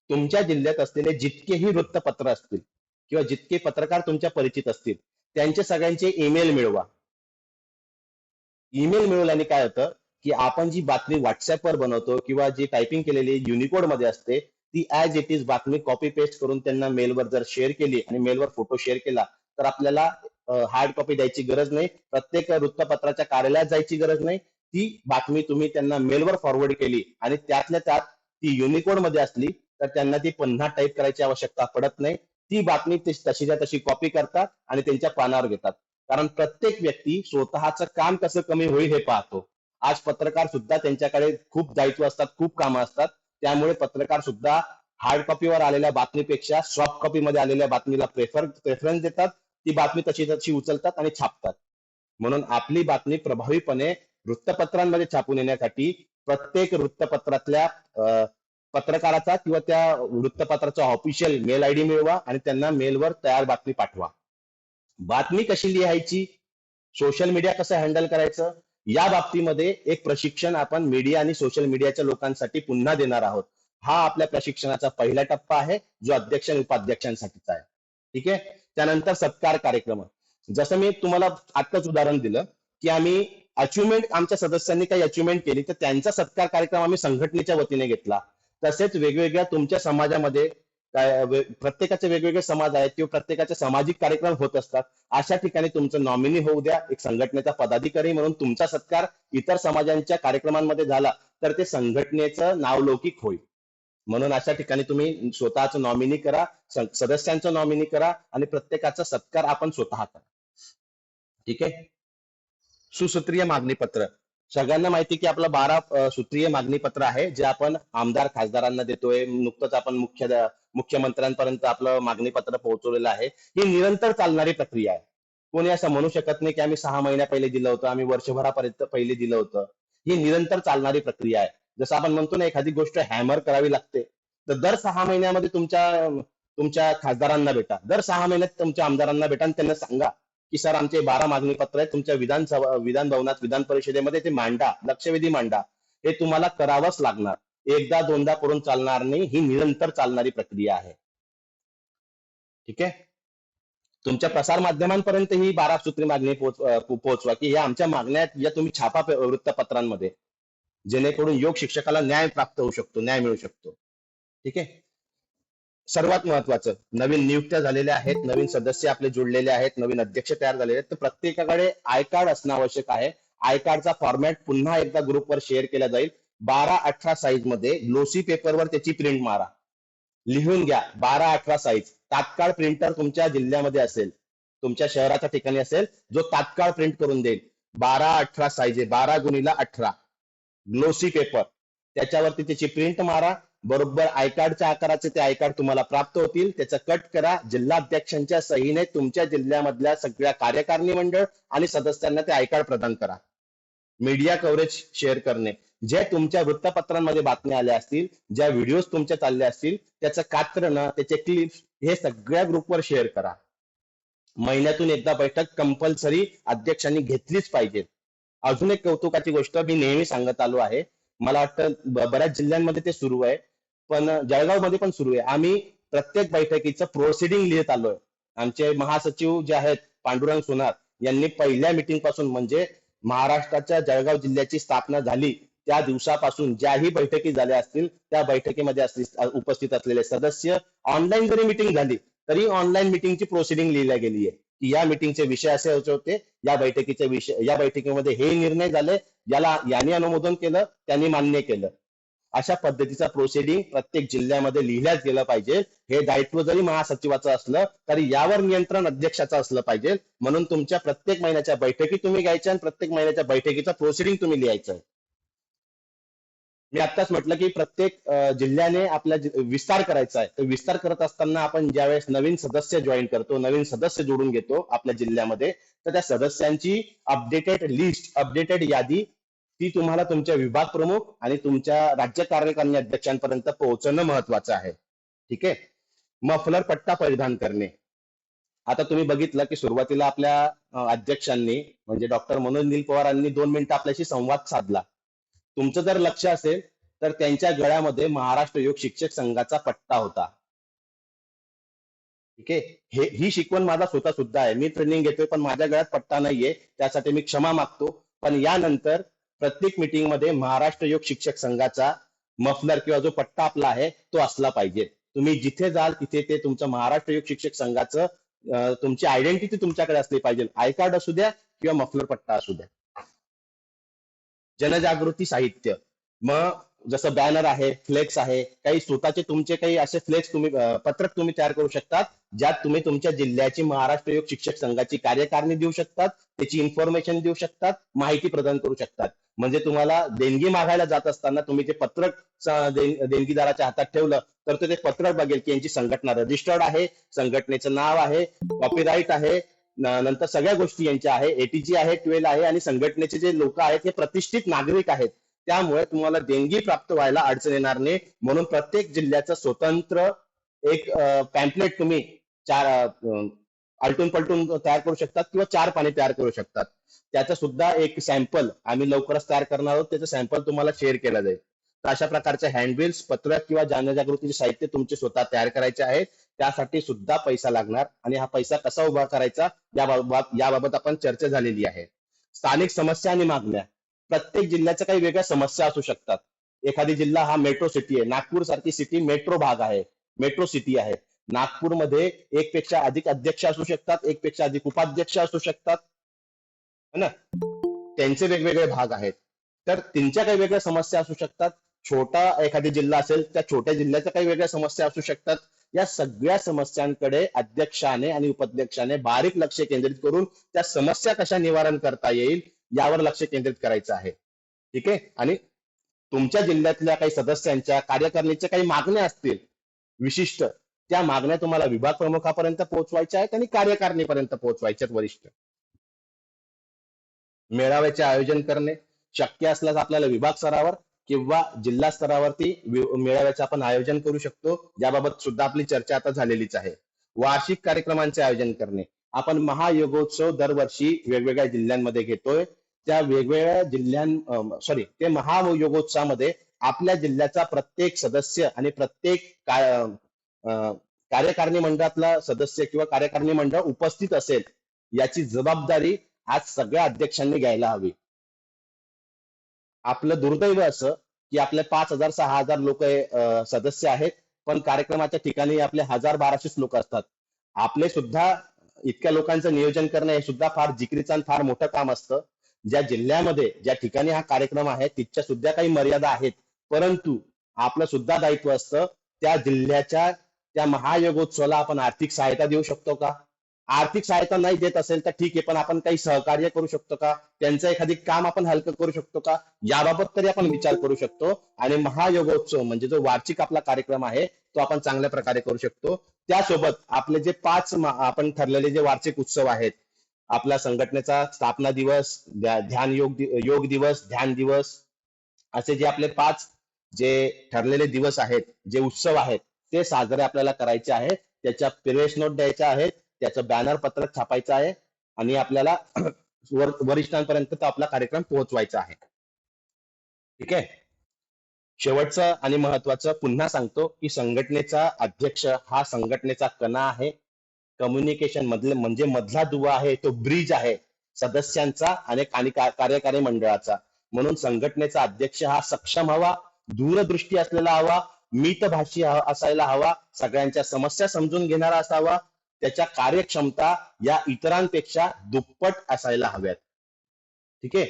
तुमच्या जिल्ह्यात असलेले जितकेही वृत्तपत्र असतील किंवा जितके पत्रकार तुमच्या परिचित असतील, त्यांचे सगळ्यांचे ईमेल मिळवा. ईमेल मिळवल्याने काय होतं की आपण जी बातमी व्हॉट्सअपवर बनवतो किंवा जी टायपिंग केलेली युनिकोड मध्ये असते, ती ऍज इट इज बातमी कॉपी पेस्ट करून त्यांना मेलवर जर शेअर केली आणि मेलवर फोटो शेअर केला, तर आपल्याला हार्ड कॉपी द्यायची गरज नाही, प्रत्येक वृत्तपत्राच्या कार्यालयात जायची गरज नाही. ती बातमी तुम्ही त्यांना मेलवर फॉरवर्ड केली आणि त्यातल्या त्यात ती युनिकोड मध्ये असली तर त्यांना ती पुन्हा टाईप करायची आवश्यकता पडत नाही. ती बातमी तशीच्या तशी कॉपी करतात आणि त्यांच्या पानावर घेतात. कारण प्रत्येक व्यक्ती स्वतःचं काम कसं कमी होईल हे पाहतो. आज पत्रकार सुद्धा त्यांच्याकडे खूप दायित्व असतात, खूप कामं असतात. त्यामुळे पत्रकार सुद्धा हार्ड कॉपीवर आलेल्या बातमीपेक्षा सॉफ्ट कॉपीमध्ये आलेल्या बातमीला प्रेफरन्स देतात. ती बातमी तशी तशी उचलतात आणि छापतात. म्हणून आपली बातमी प्रभावीपणे वृत्तपत्रांमध्ये छापून येण्यासाठी प्रत्येक वृत्तपत्रातल्या पत्रकाराचा किंवा त्या वृत्तपत्राचा ऑफिशियल मेल आयडी मिळवा आणि त्यांना मेलवर तयार बातमी पाठवा. बातमी कशी लिहायची, सोशल मीडिया कसं हँडल करायचं, या बाबतीमध्ये एक प्रशिक्षण आपण मीडिया आणि सोशल मीडियाच्या लोकांसाठी पुन्हा देणार आहोत. हा आपल्या प्रशिक्षणाचा पहिला टप्पा आहे, जो अध्यक्ष आणि उपाध्यक्षांसाठीचा आहे. ठीक आहे. त्यानंतर सत्कार कार्यक्रम. जसं मी तुम्हाला आत्ताच उदाहरण दिलं की आम्ही अचिव्हमेंट, आमच्या सदस्यांनी काही अचिव्हमेंट केली तर त्यांचा सत्कार कार्यक्रम आम्ही संघटनेच्या वतीने घेतला. तसेच वेगवेगळ्या तुमच्या समाजामध्ये प्रत्येकाचे वेगवेगळे समाज आहेत किंवा प्रत्येकाचे सामाजिक कार्यक्रम होत असतात. अशा ठिकाणी तुमचं नॉमिनी होऊ द्या एक संघटनेचा पदाधिकारी म्हणून. तुमचा सत्कार इतर समाजांच्या कार्यक्रमांमध्ये झाला तर ते संघटनेचं नावलौकिक होईल. म्हणून अशा ठिकाणी तुम्ही स्वतःचं नॉमिनी करा, सदस्यांचं नॉमिनी करा आणि प्रत्येकाचा सत्कार आपण स्वतः करा. ठीक आहे. सुसूत्रीय मागणी पत्र. सगळ्यांना माहिती की आपलं 12 सूत्रीय मागणी पत्र आहे, जे आपण आमदार खासदारांना देतोय. नुकतंच आपण मुख्यमंत्र्यांपर्यंत आपलं मागणी पत्र पोहोचवलेलं आहे. ही निरंतर चालणारी प्रक्रिया आहे. कोणी असं म्हणू शकत नाही की आम्ही 6 महिन्या पहिले दिलं होतं, आम्ही वर्षभरापर्यंत पहिले दिलं होतं. ही निरंतर चालणारी प्रक्रिया आहे. जसं आपण म्हणतो ना, एखादी गोष्ट हॅमर करावी लागते, तर दर 6 महिन्यामध्ये तुमच्या तुमच्या खासदारांना भेटा, दर 6 महिन्यात तुमच्या आमदारांना भेटा आणि त्यांना सांगा की सर आमचे 12 मागणी पत्र आहेत, तुमच्या विधान भवनात विधान परिषदेमध्ये ते मांडा, लक्षवेधी मांडा. हे तुम्हाला करावंच लागणार. एकदा दोनदा करून चालणार नाही, ही निरंतर चालणारी प्रक्रिया आहे. ठीक आहे. तुमच्या प्रसार माध्यमांपर्यंत ही 12 सूत्री मागणी पोहोचवा की या आमच्या मागण्या या तुम्ही छापा वृत्तपत्रांमध्ये, जेणेकरून योग शिक्षकाला न्याय प्राप्त होऊ शकतो, न्याय मिळू शकतो. ठीक आहे. सर्वात महत्वाचं, नवीन नियुक्त्या झालेल्या आहेत, नवीन सदस्य आपले जोडलेले आहेत, नवीन अध्यक्ष तयार झालेले आहेत, तर प्रत्येकाकडे आय कार्ड असणं आवश्यक आहे. आय कार्डचा फॉर्मॅट पुन्हा एकदा ग्रुपवर शेअर केला जाईल. 12-18 साईज मध्ये ग्लोसी पेपरवर त्याची प्रिंट मारा, लिहून घ्या. 12-18 साईज तात्काळ प्रिंटर तुमच्या जिल्ह्यामध्ये असेल, तुमच्या शहराच्या ठिकाणी असेल, जो तात्काळ प्रिंट करून देईल. 12-18 साईज आहे, 12x18 ग्लोसी पेपर, त्याच्यावरती त्याची प्रिंट मारा. बरोबर आय कार्डच्या आकाराचे ते आय कार्ड तुम्हाला प्राप्त होतील. त्याचं कट करा, जिल्हाध्यक्षांच्या सहीने तुमच्या जिल्ह्यामधल्या सगळ्या कार्यकारिणी मंडळ आणि सदस्यांना ते आय कार्ड प्रदान करा. मीडिया कव्हरेज शेअर करणे, जे तुमच्या वृत्तपत्रांमध्ये बातम्या आल्या असतील, ज्या व्हिडिओज तुमच्या चालल्या असतील, त्याचं कात्रणं, त्याचे क्लिप्स हे सगळ्या ग्रुपवर शेअर करा. महिन्यातून एकदा बैठक कंपल्सरी अध्यक्षांनी घेतलीच पाहिजे. अजून एक कौतुकाची गोष्ट मी नेहमी सांगत आलो आहे, मला वाटतं बऱ्याच जिल्ह्यांमध्ये ते सुरू आहे, पण जळगाव मध्ये पण सुरू आहे. आम्ही प्रत्येक बैठकीचं प्रोसिडिंग लिहित आलोय. आमचे महासचिव जे आहेत पांडुरंग सोनार यांनी पहिल्या मीटिंग पासून, म्हणजे महाराष्ट्राच्या जळगाव जिल्ह्याची स्थापना झाली त्या दिवसापासून ज्याही बैठकी झाल्या असतील, त्या बैठकीमध्ये उपस्थित असलेले सदस्य, ऑनलाईन जरी मीटिंग झाली तरी ऑनलाईन मीटिंगची प्रोसिडिंग लिहिल्या गेली आहे की या मीटिंगचे विषय असे होते, या बैठकीचे विषय, या बैठकीमध्ये हे निर्णय झाले, यांनी अनुमोदन केलं, त्यांनी मान्य केलं. अशा पद्धतीचा प्रोसिडिंग प्रत्येक जिल्ह्यामध्ये लिहिल्याच गेलं पाहिजे. हे दायित्व जरी महासचिवाचं असलं तरी यावर नियंत्रण अध्यक्षाचं असलं पाहिजे. म्हणून तुमच्या प्रत्येक महिन्याच्या बैठकी तुम्ही घ्यायच्या आणि प्रत्येक महिन्याच्या बैठकीचा प्रोसिडिंग तुम्ही लिहायचं. मी आत्ताच म्हटलं की प्रत्येक जिल्ह्याने आपला विस्तार करायचा आहे. तर विस्तार करत असताना आपण ज्यावेळेस नवीन सदस्य जॉईन करतो, नवीन सदस्य जोडून घेतो आपल्या जिल्ह्यामध्ये, तर त्या सदस्यांची अपडेटेड लिस्ट, अपडेटेड यादी ती तुम्हाला तुमच्या विभाग प्रमुख आणि तुमच्या राज्य कार्यकारिणी अध्यक्षांपर्यंत पोहोचणं महत्वाचं आहे. ठीक आहे. मफलर पट्टा परिधान करणे. आता तुम्ही बघितलं की सुरुवातीला आपल्या अध्यक्षांनी म्हणजे डॉक्टर मनोज नील पवारांनी 2 मिनिटं आपल्याशी संवाद साधला. तुमचं जर लक्ष असेल तर त्यांच्या गळ्यामध्ये महाराष्ट्र योग शिक्षक संघाचा पट्टा होता. ठीक आहे. ही शिकवण माझा स्वतः सुद्धा आहे. मी ट्रेनिंग घेतोय पण माझ्या गळ्यात पट्टा नाहीये, त्यासाठी मी क्षमा मागतो. पण यानंतर प्रत्येक मीटिंग मध्ये महाराष्ट्र योग शिक्षक संघाचा मफलर किंवा जो पट्टा आपला आहे तो असला पाहिजे. तुम्ही जिथे जाल तिथे ते तुमचं महाराष्ट्र योग शिक्षक संघाचं तुमची आयडेंटिटी तुमच्याकडे असली पाहिजे. आय कार्ड असू द्या किंवा मफलर पट्टा असू द्या. जनजागृती साहित्य. मग जसं बॅनर आहे, फ्लेक्स आहे, काही स्वतःचे तुमचे काही असे फ्लेक्स तुम्ही पत्रक तुम्ही तयार करू शकतात, ज्यात तुम्ही तुमच्या जिल्ह्याची महाराष्ट्र योग शिक्षक संघाची कार्यकारणी देऊ शकतात, त्याची इन्फॉर्मेशन देऊ शकतात, माहिती प्रदान करू शकतात. म्हणजे तुम्हाला देणगी मागायला जात असताना तुम्ही ते पत्रक देणगीदाराच्या हातात ठेवलं तर तो ते पत्रक बघेल की यांची संघटना रजिस्टर्ड आहे, संघटनेचं नाव आहे, कॉपीराईट आहे, नंतर सगळ्या गोष्टी यांच्या आहे, एटीजी आहे, 12 आहे आणि संघटनेचे जे लोक आहेत हे प्रतिष्ठित नागरिक आहेत. त्यामुळे तुम्हाला देणगी प्राप्त व्हायला अडचण येणार नाही. म्हणून प्रत्येक जिल्ह्याचं स्वतंत्र एक पॅम्पलेट तुम्ही चार आलटून पलटून तयार करू शकतात किंवा 4 पाने तयार करू शकतात. त्याचं सुद्धा एक सॅम्पल आम्ही लवकरच तयार करणार आहोत. त्याचं सॅम्पल तुम्हाला शेअर केलं जाईल. तर अशा प्रकारचे हँडबिल्स, पत्रक किंवा जनजागृतीचे साहित्य तुमचे स्वतः तयार करायचे आहेत. त्यासाठी सुद्धा पैसा लागणार आणि हा पैसा कसा उभा करायचा याबाबत आपण चर्चा झालेली आहे. स्थानिक समस्या आणि मागण्या. प्रत्येक जिल्ह्याच्या काही वेगळ्या समस्या असू शकतात. एखादी जिल्हा हा मेट्रो सिटी आहे. नागपूर सारखी सिटी मेट्रो भाग आहे, मेट्रो सिटी आहे. नागपूरमध्ये एक पेक्षा अधिक अध्यक्ष असू शकतात, एक पेक्षा अधिक उपाध्यक्ष असू शकतात, है ना. त्यांचे वेगवेगळे भाग आहेत. तर त्यांच्या काही वेगळ्या समस्या असू शकतात. छोटा एखादी जिल्हा असेल त्या छोट्या जिल्ह्याच्या काही वेगळ्या समस्या असू शकतात. या सगळ्या समस्यांकडे अध्यक्षाने आणि उपाध्यक्षाने बारीक लक्ष केंद्रित करून त्या समस्या कशा निवारण करता येईल यावर लक्ष केंद्रित करायचं आहे. ठीक आहे. आणि तुमच्या जिल्ह्यातल्या काही सदस्यांच्या कार्यकारिणीच्या काही मागण्या असतील विशिष्ट, त्या मागण्या तुम्हाला विभाग प्रमुखापर्यंत पोहोचवायच्या आहेत आणि कार्यकारिणीपर्यंत पोहोचवायच्या आहेत. वरिष्ठ मेळाव्याचे आयोजन करणे, शक्य असल्यास आपल्याला विभाग स्तरावर किंवा जिल्हा स्तरावरती मेळाव्याचे आपण आयोजन करू शकतो. याबाबत सुद्धा आपली चर्चा आता झालेलीच आहे. वार्षिक कार्यक्रमांचे आयोजन करणे. आपण महायोगोत्सव दरवर्षी वेगवेगळ्या जिल्ह्यांमध्ये घेतोय. त्या वेगवेगळ्या ते महायोगोत्सवामध्ये आपल्या जिल्ह्याचा प्रत्येक सदस्य आणि प्रत्येक कार्यकारिणी मंडळातला सदस्य किंवा कार्यकारिणी मंडळ उपस्थित असेल याची जबाबदारी आज सगळ्या अध्यक्षांनी घ्यायला हवी. आपलं दुर्दैव असं की आपले 5,000 6,000 लोक सदस्य आहेत, पण कार्यक्रमाच्या ठिकाणी आपले 1,000 1200 लोक असतात. आपले सुद्धा इतक्या लोकांचं नियोजन करणं हे सुद्धा फार जिकरीचं आणि फार मोठं काम असतं. ज्या जिल्ह्यामध्ये ज्या ठिकाणी हा कार्यक्रम आहे तिथच्या सुद्धा काही मर्यादा आहेत, परंतु आपलं सुद्धा दायित्व असतं त्या जिल्ह्याच्या त्या महायोगोत्सवाला आपण आर्थिक सहायता देऊ शकतो का. आर्थिक सहायता नाही देत असेल तर ठीक आहे, पण आपण काही सहकार्य करू शकतो का, त्यांचं एखादी काम आपण हलकं करू शकतो का, याबाबत तरी आपण विचार करू शकतो. आणि महायोगोत्सव म्हणजे जो वार्षिक आपला कार्यक्रम आहे तो आपण चांगल्या प्रकारे करू शकतो. त्यासोबत आपले जे 5 आपण ठरलेले जे वार्षिक उत्सव आहेत, आपल्या संघटनेचा स्थापना दिवस, ध्यान योग दिवस, ध्यान दिवस, असे जे आपले 5 जे ठरलेले दिवस आहेत, जे उत्सव आहेत, ते साजरे आपल्याला करायचे आहेत. त्याच्या प्रेस नोट द्यायच्या आहेत, त्याचं बॅनर पत्रक छापायचं आहे आणि आपल्याला वरिष्ठांपर्यंत तो आपला कार्यक्रम पोहोचवायचा आहे. ठीक आहे. शेवटचं आणि महत्वाचं पुन्हा सांगतो की संघटनेचा अध्यक्ष हा संघटनेचा कणा आहे. कम्युनिकेशन मधले म्हणजे मधला दुवा आहे, तो ब्रिज आहे सदस्यांचा आणि कार्यकारी मंडळाचा. म्हणून संघटनेचा अध्यक्ष हा सक्षम हवा, दूरदृष्टी असलेला हवा, मितभाषी असायला हवा, सगळ्यांच्या समस्या समजून घेणारा असावा, त्याच्या कार्यक्षमता या इतरांपेक्षा दुप्पट असायला हव्यात. ठीक आहे.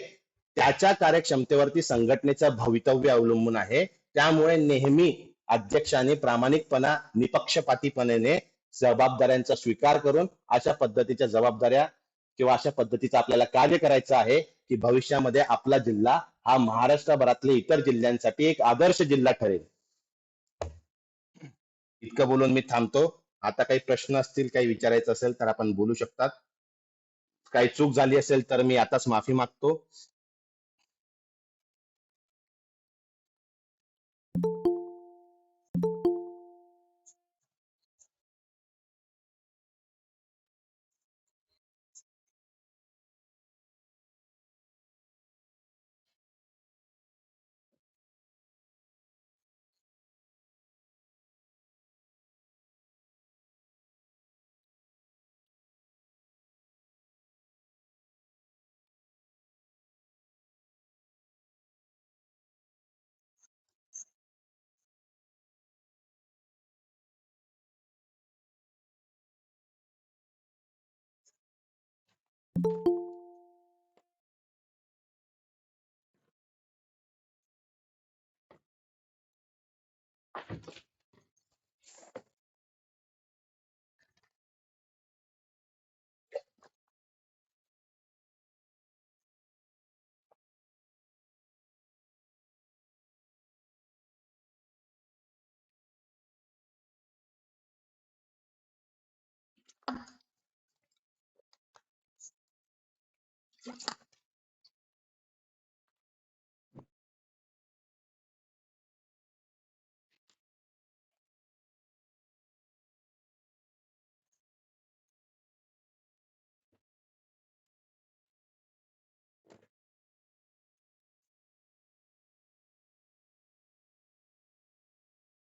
त्याच्या कार्यक्षमतेवरती संघटनेचं भवितव्य अवलंबून आहे. त्यामुळे नेहमी अध्यक्षाने प्रामाणिकपणा, निपक्षपातीपणे जबाबदाऱ्यांचा स्वीकार करून अशा पद्धतीच्या जबाबदाऱ्या किंवा अशा पद्धतीचं आपल्याला कार्य करायचं आहे की भविष्यामध्ये आपला जिल्हा हा महाराष्ट्रभरातले इतर जिल्ह्यांसाठी एक आदर्श जिल्हा ठरेल. इतकं बोलून मी थांबतो. आता काही प्रश्न असतील, काही विचारायचं असेल तर आपण बोलू शकतात. काही चूक झाली असेल तर मी आताच माफी मागतो.